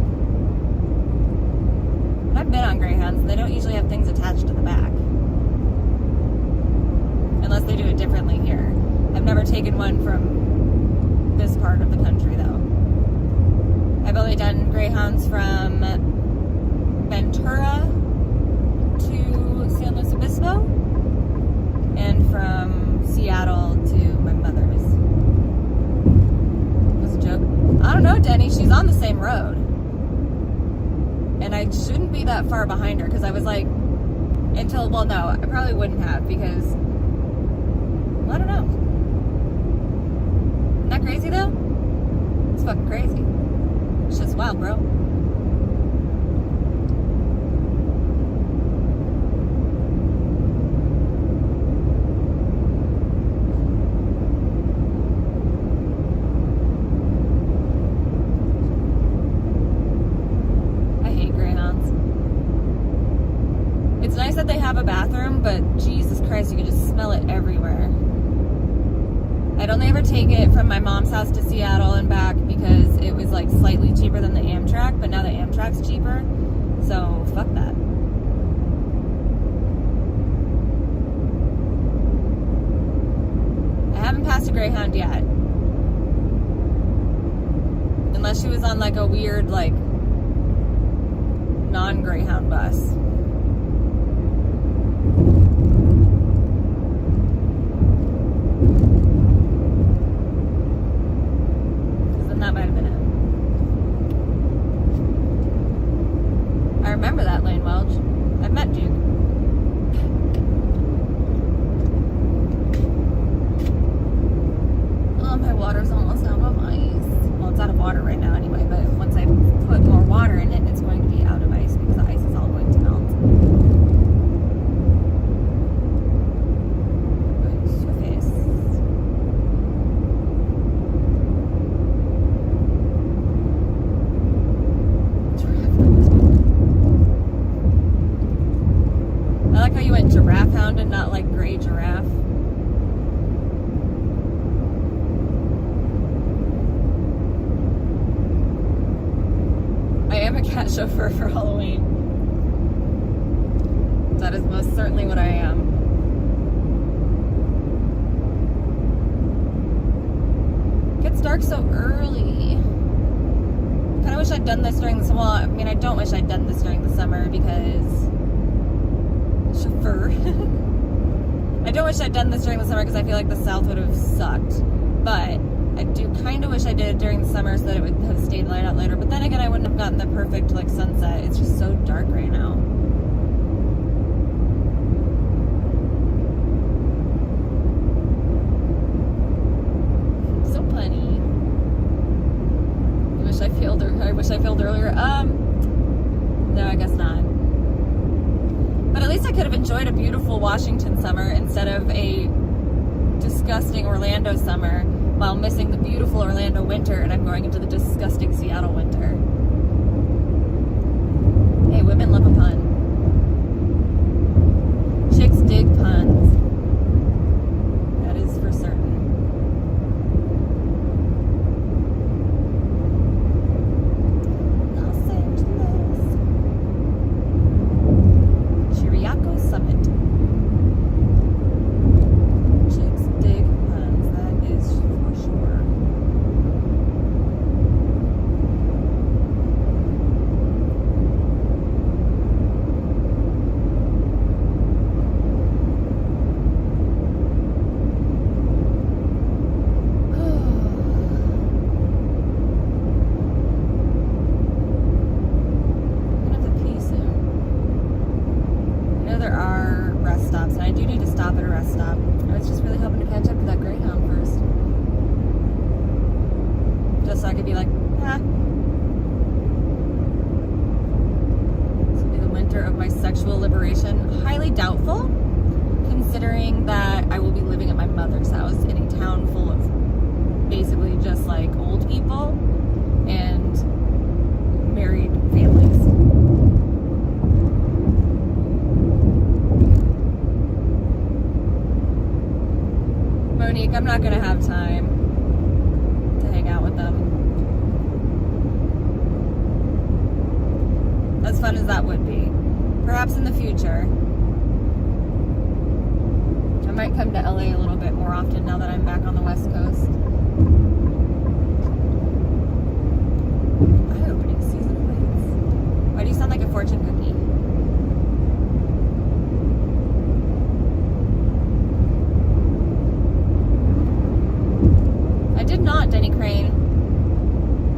But I've been on Greyhounds and they don't usually have things attached to the back. Unless they do it differently here. I've never taken one from this part of the country though. I've only done Greyhounds from Ventura to San Luis Obispo and from Seattle to my mother's. That's a joke. I don't know, Denny. She's on the same road. And I shouldn't be that far behind her because I was like, well, no, I probably wouldn't have because, well, I don't know. Isn't that crazy though? It's fucking crazy. It's just wild, bro. I hate Greyhounds. It's nice that they have a bathroom, but Jesus Christ, you can just smell it everywhere. I'd only ever take it from my mom's house to Seattle and back because it was like slightly cheaper than the Amtrak, but now the Amtrak's cheaper, so fuck that. I haven't passed a Greyhound yet. Unless she was on like a weird like non-Greyhound bus. That might have been it. I remember that, Lane Welch. I've met Duke. Oh, my water's almost out of ice. Well, it's out of water right now anyway, but once I put more water in it, it's going to be out of ice because the ice is all going to melt. I like how you went giraffe hound and not like gray giraffe. I am a cat chauffeur for Halloween. That is most certainly what I am. It gets dark so early. I kind of wish I'd done this during the summer. Well, I mean, I don't wish I'd done this during the summer because chauffeur. I don't wish I'd done this during the summer because I feel like the South would have sucked. But I do kind of wish I did it during the summer so that it would have stayed light out later. But then again, I wouldn't have gotten the perfect like sunset. It's just so dark right now. So funny. I wish I filmed earlier. No, I guess not. But at least I could have enjoyed a beautiful Washington summer instead of a disgusting Orlando summer while missing the beautiful Orlando winter, and I'm going into the disgusting Seattle winter. Hey, women love a pun. Chicks dig puns. That is for certain. Los Angeles. Chiriaco Summit. Chicks dig puns, that is for sure. So I could be like, ah. It's gonna be the winter. center of my sexual liberation? Highly doubtful, considering that I will be living at my mother's house in a town full of basically just like old people and married families. Monique, I'm not gonna have time to hang out with them. As fun as that would be. Perhaps in the future. I might come to LA a little bit more often now that I'm back on the West Coast. Eye-opening season awaits. Why do you sound like a fortune cookie? I did not, Denny Crane.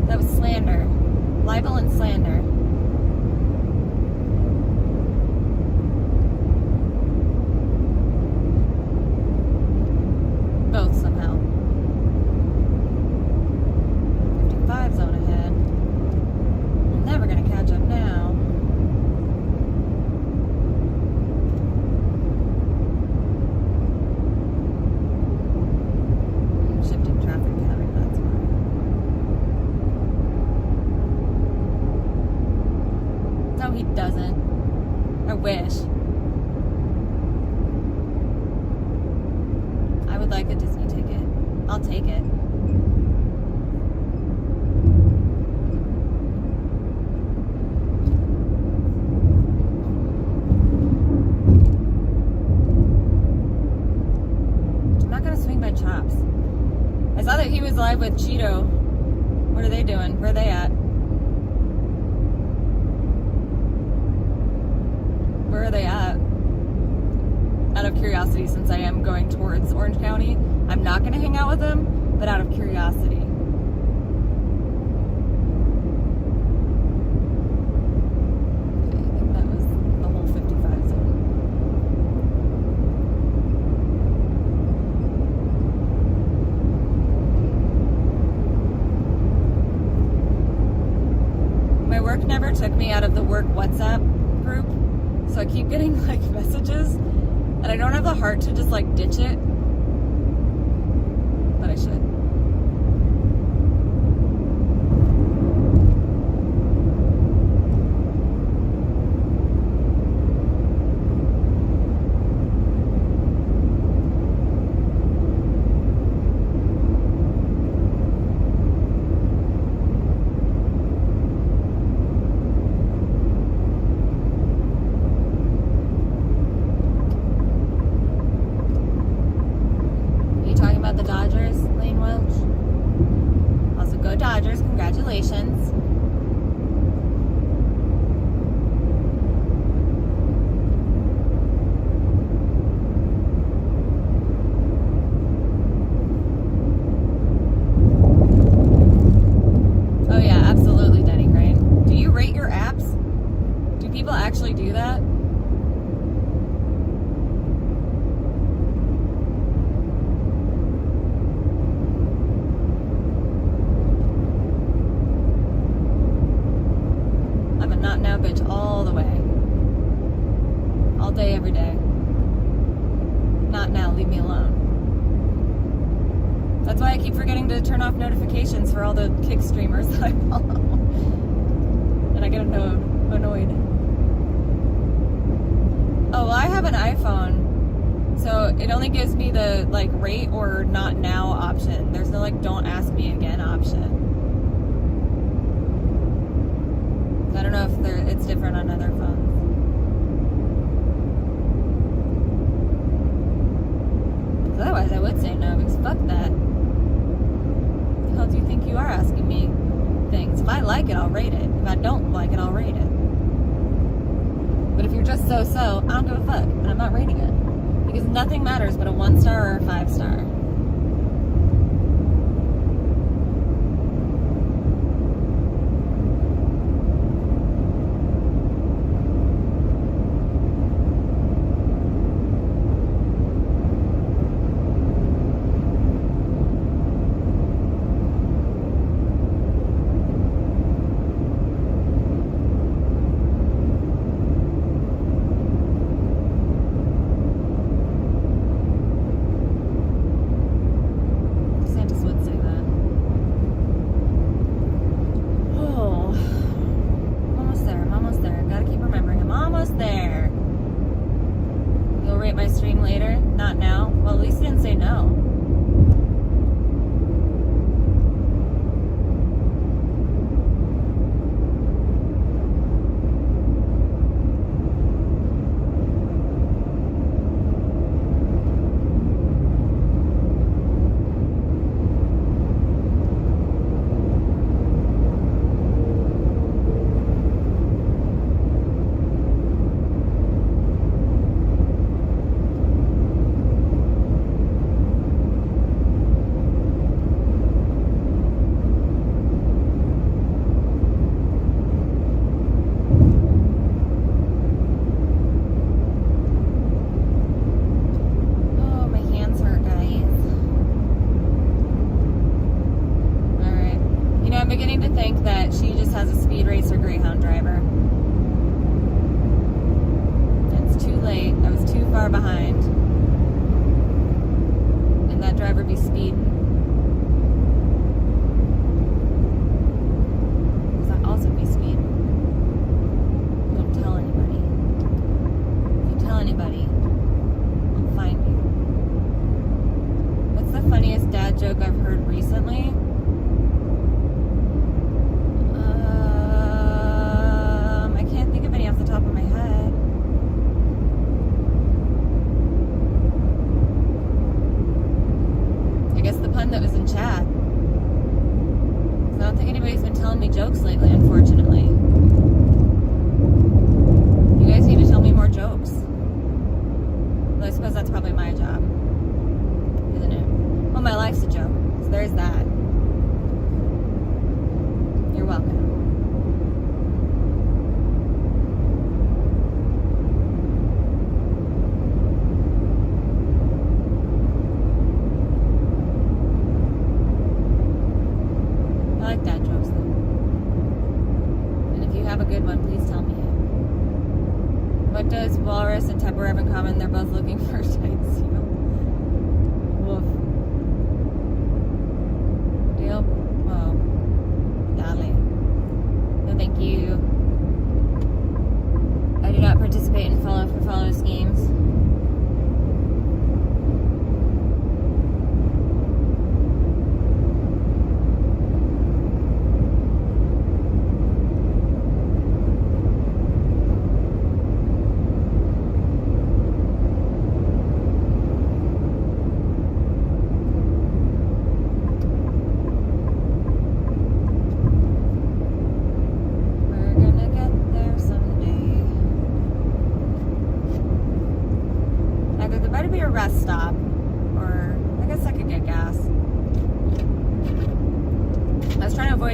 That was slander. Libel and slander. Both somehow. 55 zone ahead. I'm never gonna catch up now. Shifting traffic pattern, that's why. No, he doesn't. I wish. I would like a Disney ticket. I'll take it. I'm not gonna swing my chops. I saw that he was live with Cheeto. What are they doing? Where are they at? Where are they at? Out of curiosity, since I am going towards Orange County, I'm not going to hang out with them, but out of curiosity. Okay, I think that was the whole 55 zone. My work never took me out of the work WhatsApp group, so I keep getting like messages. And I don't have the heart to just like ditch it, but I should. The Dodgers, Lane Welch. Also, go Dodgers, congratulations. Oh yeah, absolutely, Denny Crane. Do you rate your apps? Do people actually do that? Not now, bitch, all the way. All day, every day. Not now, leave me alone. That's why I keep forgetting to turn off notifications for all the kick streamers that I follow. And I get annoyed. Oh, well, I have an iPhone, so it only gives me the, like, rate or not now option. There's no, like, don't ask me again option. I don't know if it's different on other phones. Otherwise, I would say no, because fuck that. What the hell do you think you are asking me things? If I like it, I'll rate it. If I don't like it, I'll rate it. But if you're just so-so, I don't give a fuck, and I'm not rating it. Because nothing matters but a 1-star or a 5-star. Well, at least he didn't say no.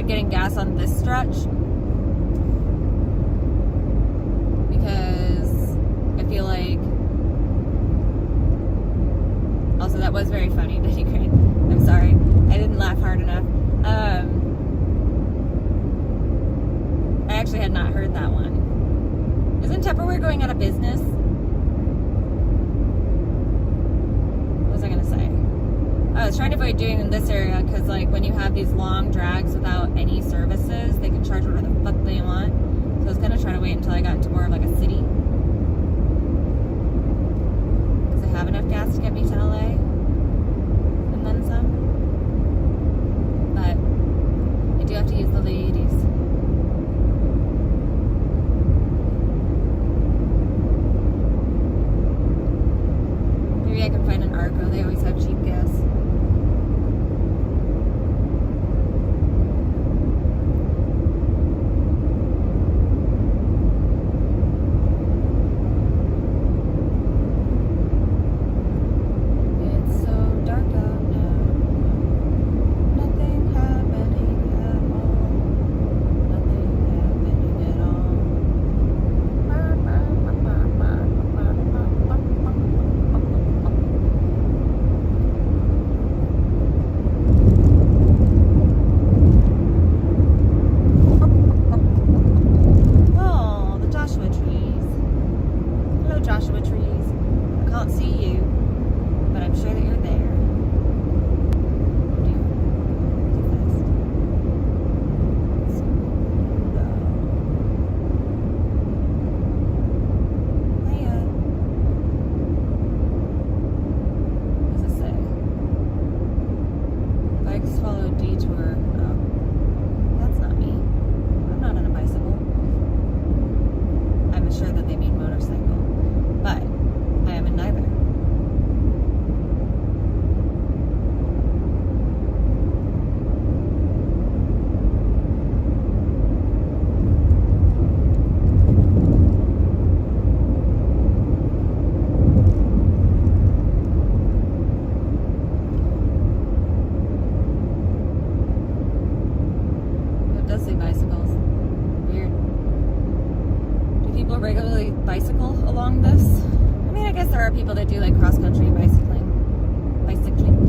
Getting gas on this stretch because I feel like also that was very funny that he cried. I'm sorry, I didn't laugh hard enough. I actually had not heard that one. Isn't Tupperware going out of business? What was I gonna say? I was trying to avoid doing in this area because, like, when you have these long drags without any services, they can charge whatever the fuck they want. So I was gonna try to wait until I got into more of like a city because I have enough gas to get me to LA and then some. But I do have to use the ladies. Maybe I can find an Arco. They always have cheap gas. don't regularly bicycle along this. I mean, I guess there are people that do like cross-country bicycling. Bicicleta.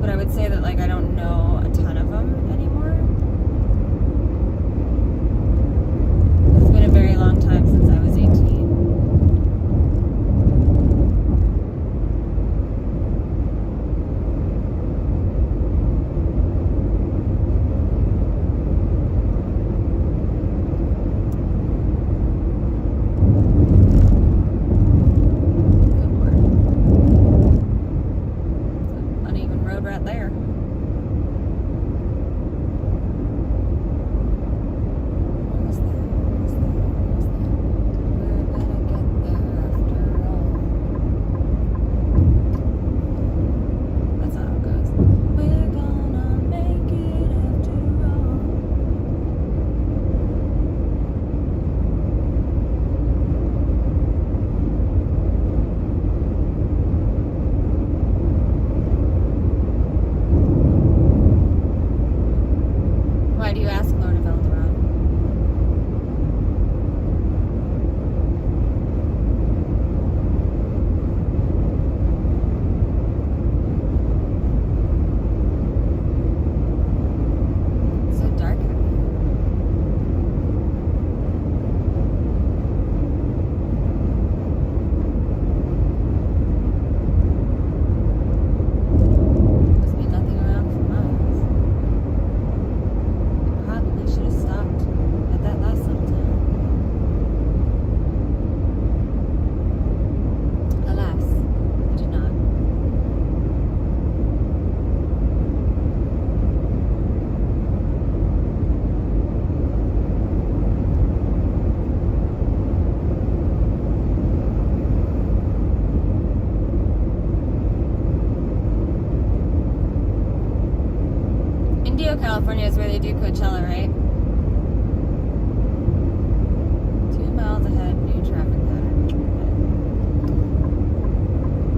But I would say that like I don't know a ton of them anymore. It's been a very long time since I was 18. Right there. Almost there. We're gonna get there after all. That's not how it goes. We're gonna make it after all. Why do you ask, Lord of Eldaron? It's so dark out here. Must be nothing around for miles. Probably should have stopped at that last little town. Alas, I did not. Indio, California is where they do Coachella, right? 2 miles ahead, new traffic pattern.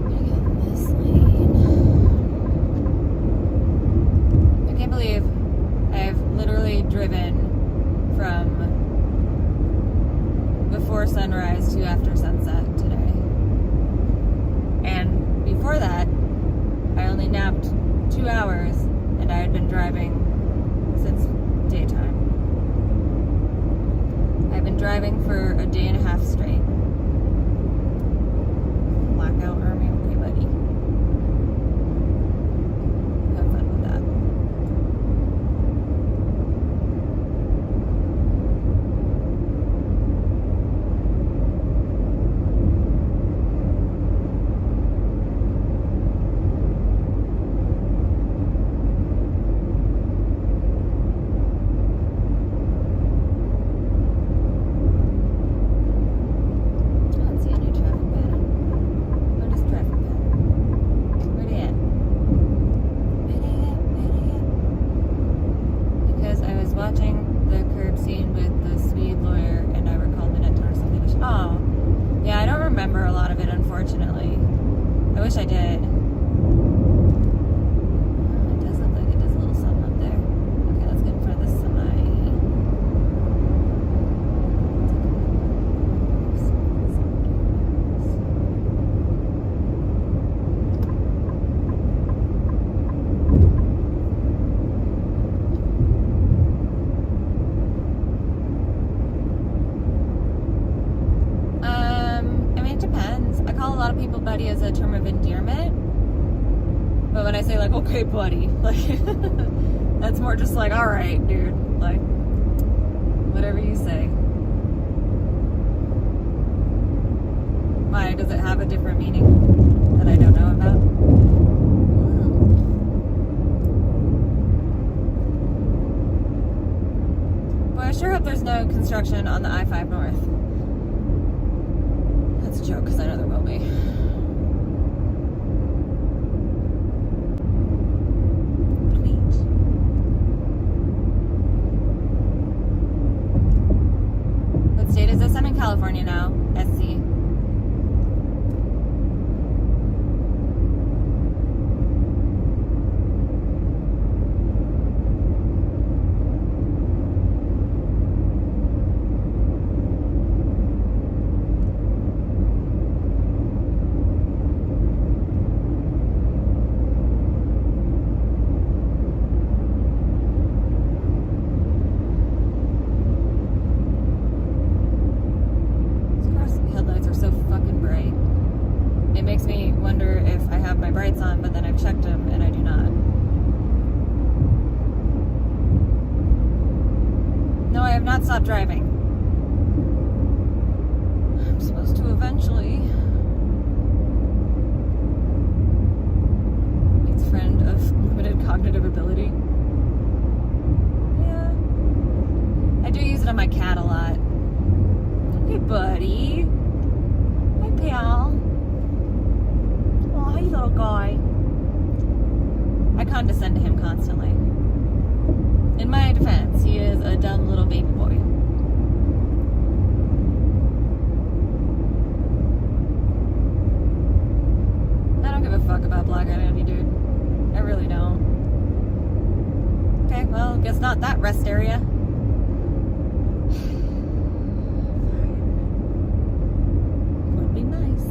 I'm gonna get in this lane. I can't believe I've literally driven from before sunrise to after sunset today. And before that, I only napped 2 hours and I had been driving since daytime. I've been driving for a day and a half straight. Blackout army, okay, buddy. Have fun with that. Unfortunately. I wish I did. It does look like it does a little something up there. Okay, let's get in front of the semi. tell a lot of people buddy as a term of endearment. But when I say like, okay, buddy, like, that's more just like, all right, dude, like, whatever you say. Why? Does it have a different meaning that I don't know about? Well, I sure hope there's no construction on the I-5 North. That's a joke, because I know there will be. What state is this? I'm in California now. SC. On, but then I've checked them and I do not. No, I have not stopped driving. I'm supposed to eventually. It's friend of limited cognitive ability. Yeah. I do use it on my cat a lot. Hey, buddy. Hi, pal. Hey, little guy. I condescend to him constantly. In my defense, he is a dumb little baby boy. I don't give a fuck about Black Identity, dude. I really don't. Okay, well, guess not that rest area. Would be nice.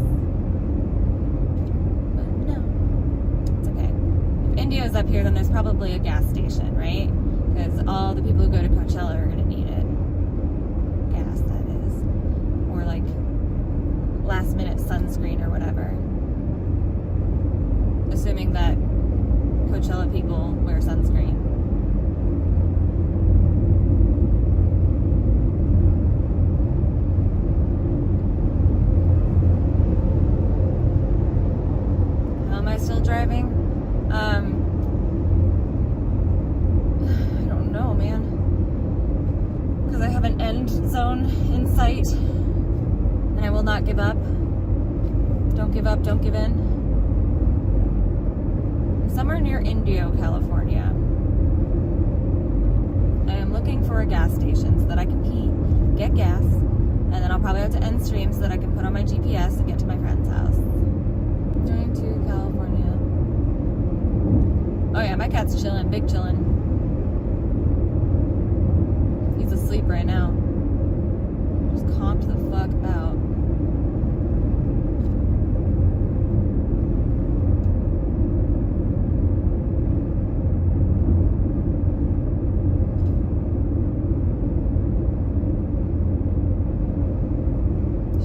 Indio's up here, then there's probably a gas station, right? Because all the people who go to Coachella are going to need it. Gas, that is. Or like last minute sunscreen or whatever. Assuming that Coachella people wear sunscreen. How am I still driving? I don't know, man. Because I have an end zone in sight. And I will not give up. Don't give up, don't give in. I'm somewhere near Indio, California. I am looking for a gas station so that I can get gas. And then I'll probably have to end stream so that I can put on my GPS and get to my friend's house. Going to California. Oh yeah, my cat's chilling, big chilling. He's asleep right now. Just conked the fuck out.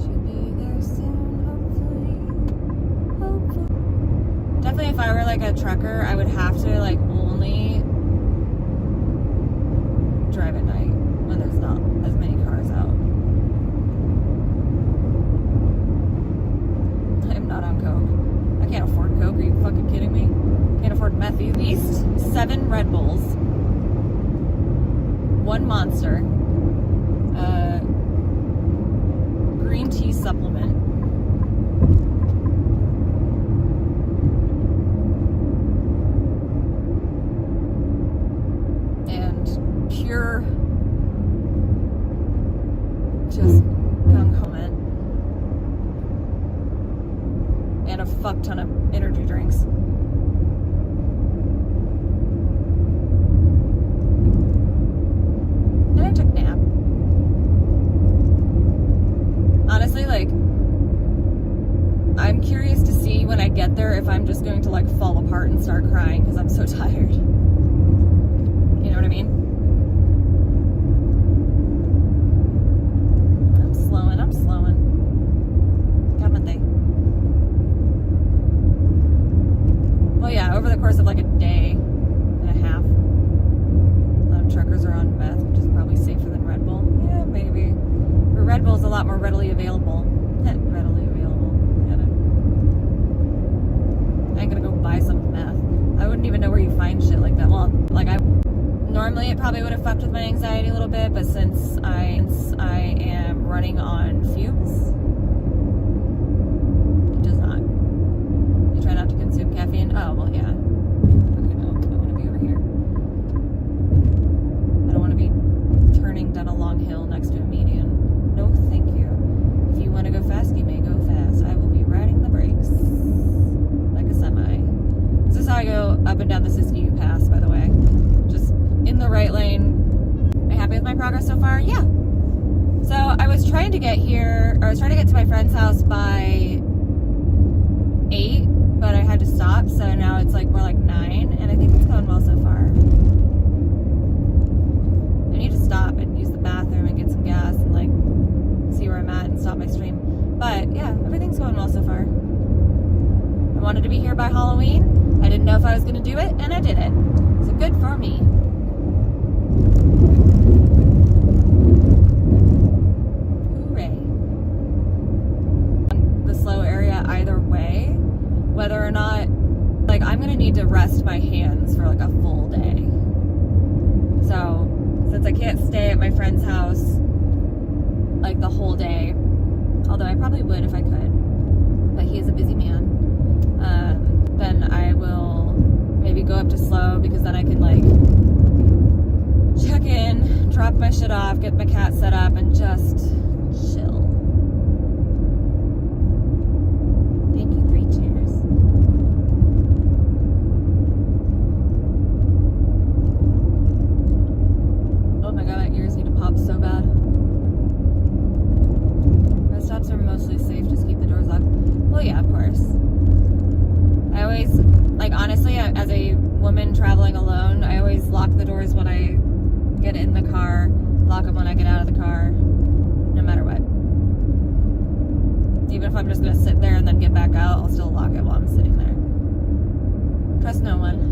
Should be there soon, hopefully. Definitely if I were like a trucker, I would have to like only drive at night when there's not as many cars out. I am not on coke. I can't afford coke. Are you fucking kidding me? Can't afford meth. At least 7 Red Bulls, 1 Monster, green tea supplement, pure just gung ho it, and a fuck ton of energy drinks. Then I took a nap. Honestly, like, I'm curious to see when I get there if I'm just going to like fall apart and start crying because I'm so tired. You know what I mean? I'm slowing. Got my thing. know where you find shit like that. Well, like normally it probably would have fucked with my anxiety a little bit, but since I am running on fumes, it does not. You try not to consume caffeine. Oh, well, yeah. Okay, no, I want to be over here. I don't want to be turning down a long hill next to a median. No, thank you. If you want to go fast, you may go fast. I will be riding the brakes like a semi. This is how I go up and down the Siskiyou Pass, by the way. Just in the right lane. Am I happy with my progress so far? Yeah. So I was trying to get to my friend's house by 8, but I had to stop, so now it's like more like 9, and I think it's going well so far. I need to stop and use the bathroom and get some gas and like see where I'm at and stop my stream. But yeah, everything's going well so far. I wanted to be here by Halloween. I didn't know if I was going to do it, and I did it. So good for me. Hooray. The slow area either way, whether or not, like, I'm going to need to rest my hands for like a full day. So since I can't stay at my friend's house like the whole day, although I probably would if I could, but he is a busy man, then I will maybe go up to slow, because then I can like check in, drop my shit off, get my cat set up, and just chill. Thank you, 3 cheers. Oh my god, my ears need to pop so bad. Rest stops are mostly safe, just keep the doors locked. Well, yeah, of course. I always, like, honestly, as a woman traveling alone, I always lock the doors when I get in the car, lock them when I get out of the car, no matter what. Even if I'm just going to sit there and then get back out, I'll still lock it while I'm sitting there. Trust no one.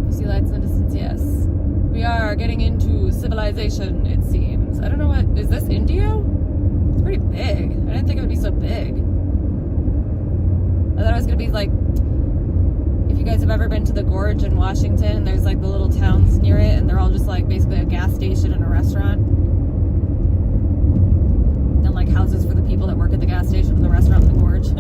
You see lights in the distance? Yes. We are getting into civilization, it seems. I don't know what, is this India? It's pretty big. I didn't think it would be so big. I thought it was going to be like, if you guys have ever been to the Gorge in Washington, there's like the little towns near it, and they're all just like basically a gas station and a restaurant. And like houses for the people that work at the gas station and the restaurant in the Gorge.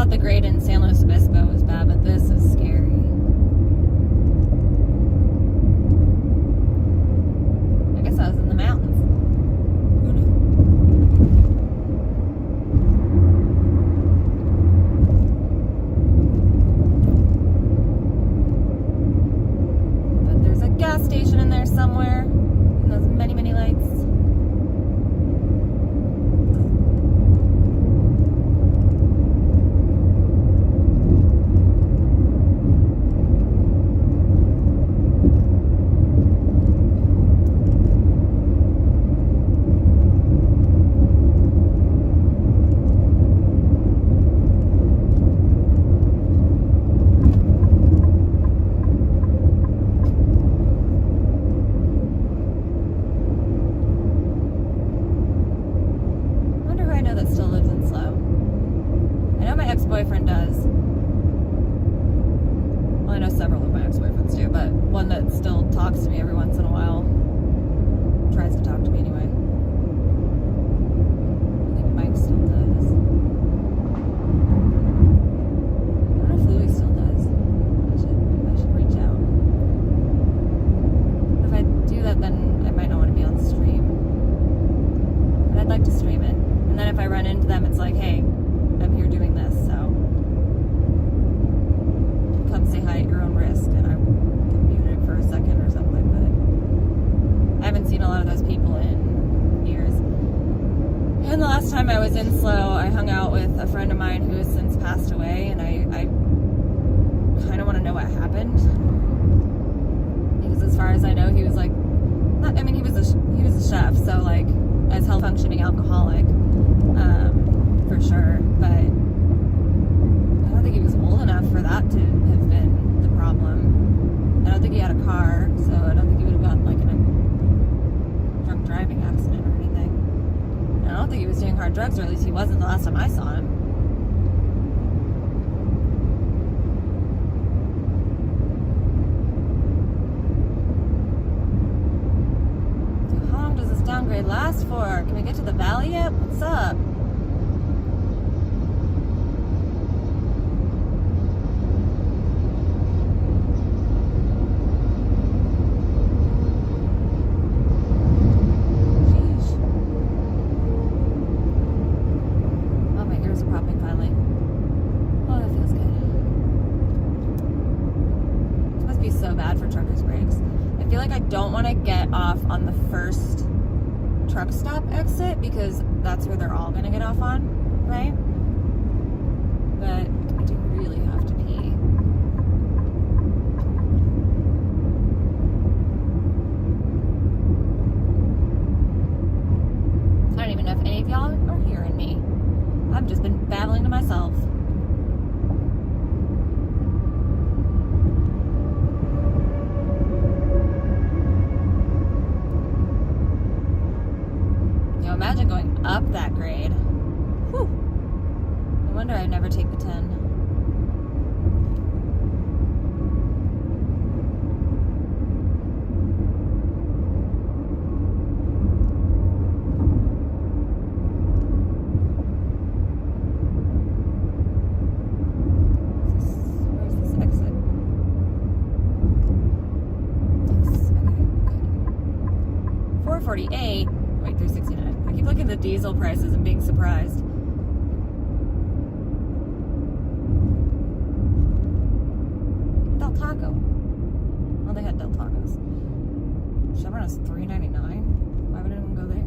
The grade in San Luis Obispo was bad, but this is scary. I guess I was in the mountains. Who knew? But there's a gas station in there somewhere, and those many, many lights. Boyfriend does. Well, I know several of my ex-boyfriends do, but one that still talks to me every once in a while. Tries to talk to me anyway. I think Mike still does. I don't know if Louis still does. I should reach out. If I do that, then I might not want to be on stream. But I'd like to stream it. And then if I run into them, it's like, hey, I'm here doing this, so come say hi at your own risk, and I can mute it for a second or something. But I haven't seen a lot of those people in years. And the last time I was in SLO, I hung out with a friend of mine who has since passed away, and I kind of want to know what happened. Because as far as I know, he was like, he was a chef, so like as hell functioning alcoholic, for sure. But I don't think he was old enough for that to have been the problem. I don't think he had a car, so I don't think he would have gotten like in a drunk driving accident or anything. And I don't think he was doing hard drugs, or at least he wasn't the last time I saw him. Downgrade last for? Can we get to the valley yet? What's up? Sheesh. Oh, my ears are popping finally. Oh, that feels good. This must be so bad for truckers' brakes. I feel like I don't want to get off on the first truck stop exit because that's where they're all going to get off on, right? But I do really have to pee. I don't even know if any of y'all are hearing me. I've just been babbling to myself. Imagine going up that grade. Whew. No wonder I never take the 10. Where's this exit? Yes, okay, good. 448. Wait, 369. I keep looking at the diesel prices and being surprised. Del Taco. Well, they had Del Tacos. Chevron is $3.99. Why would anyone go there?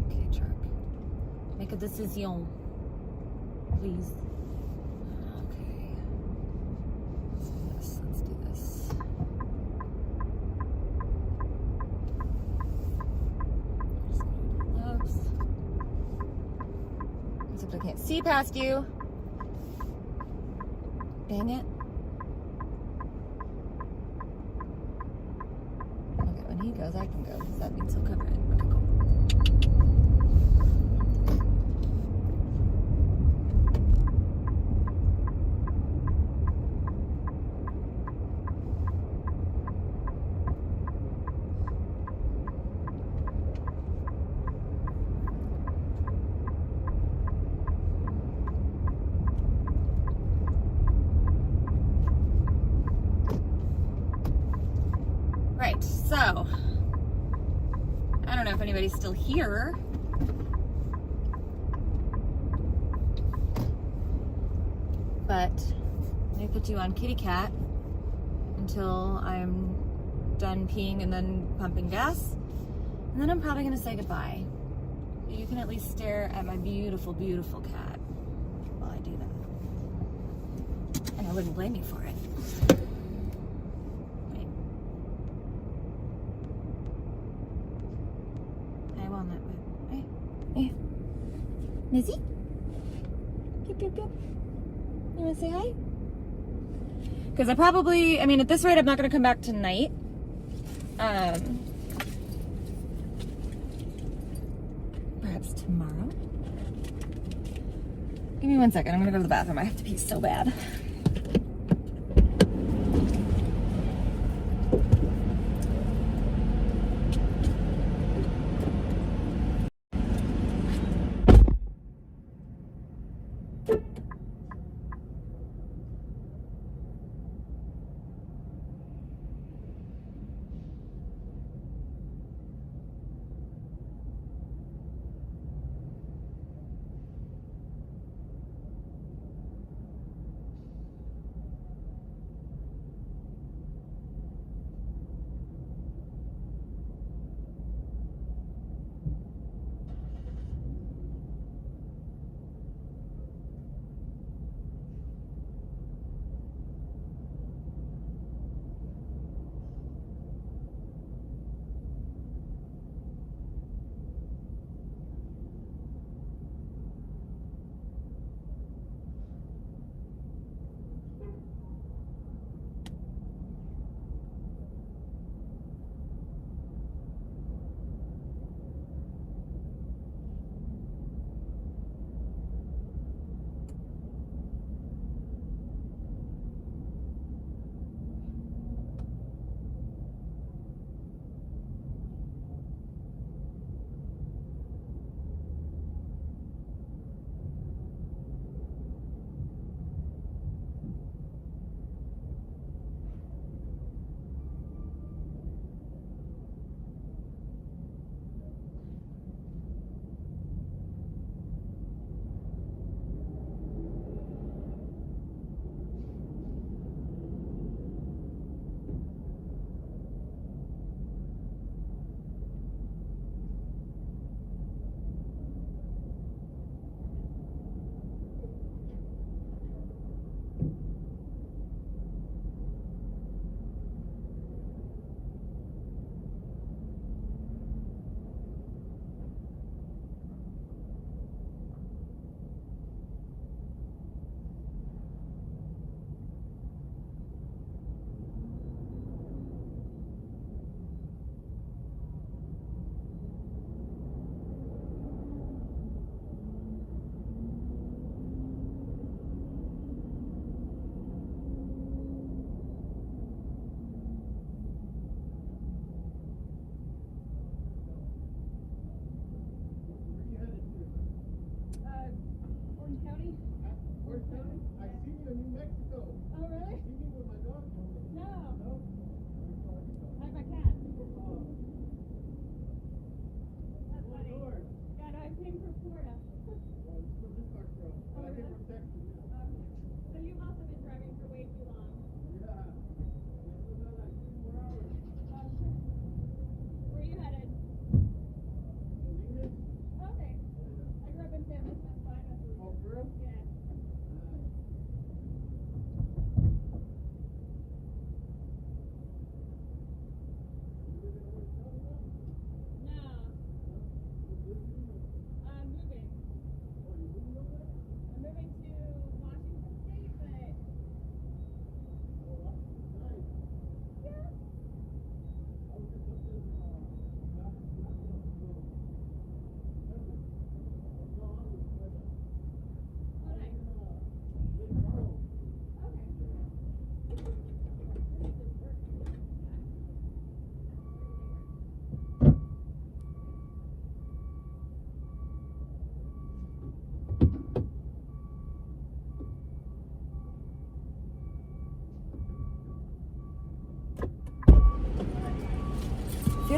Okay, truck. Make a decision, please. I can't see past you. Dang it. Okay, when he goes, I can go, because that means he'll cover it. Okay, cool. Right, so I don't know if anybody's still here, but I'm gonna put you on kitty cat until I'm done peeing and then pumping gas, and then I'm probably gonna say goodbye. You can at least stare at my beautiful, beautiful cat while I do that, and I wouldn't blame you for it. Hey, Mizzy? Pew, pew, pew. You want to say hi? Because at this rate, I'm not going to come back tonight. Perhaps tomorrow. Give me 1 second. I'm going to go to the bathroom. I have to pee so bad.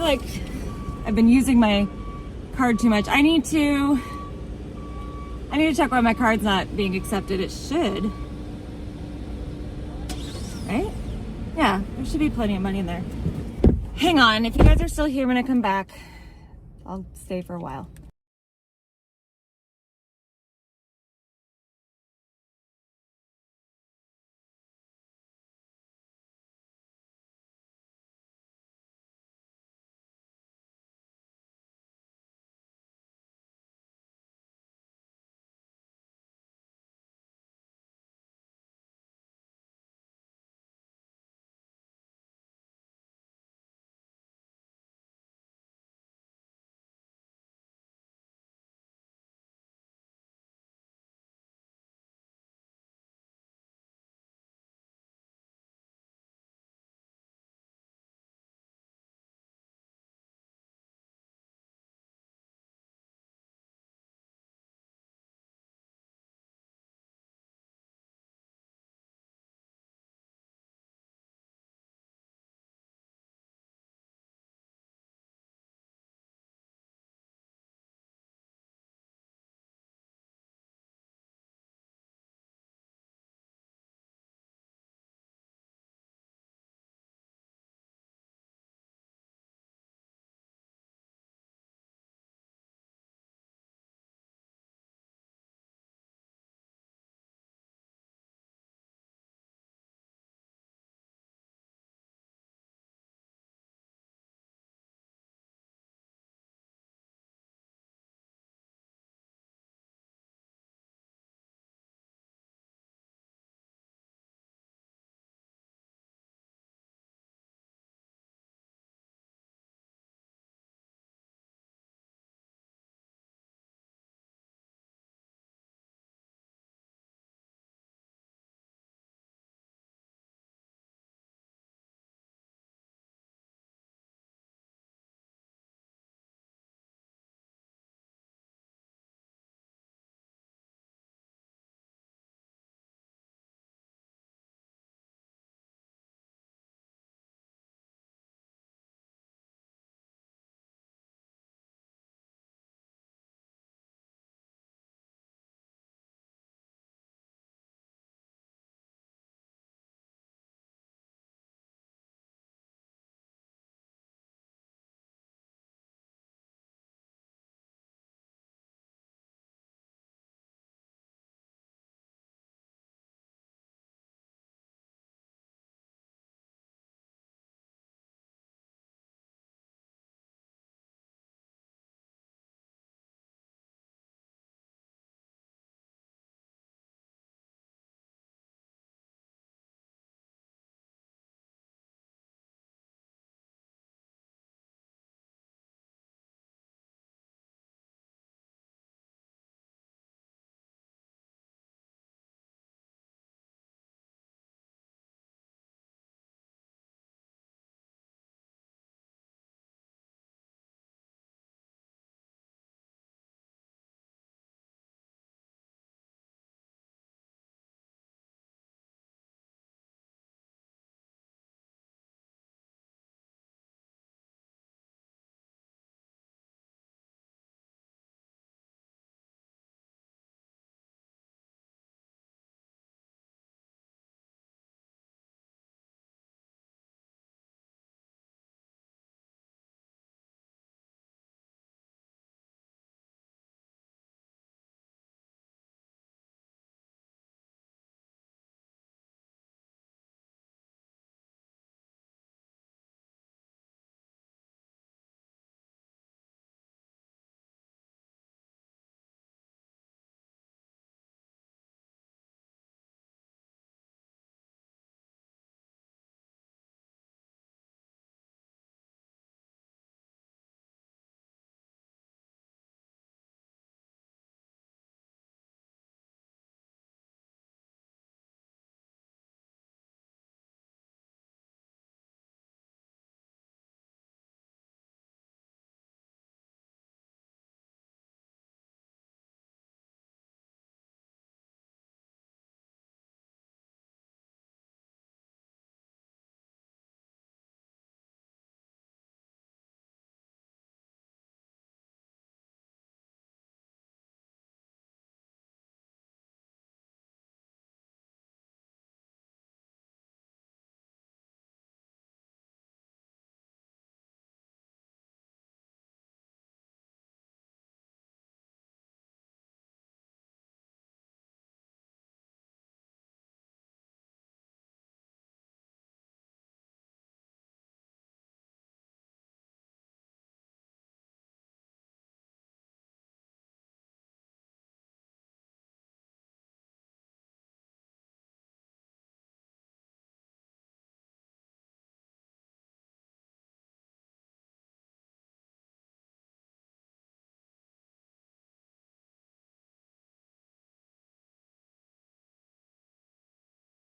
like I've been using my card too much. I need to check why my card's not being accepted. It should. Right? Yeah, there should be plenty of money in there. Hang on, if you guys are still here when I come back, I'll stay for a while.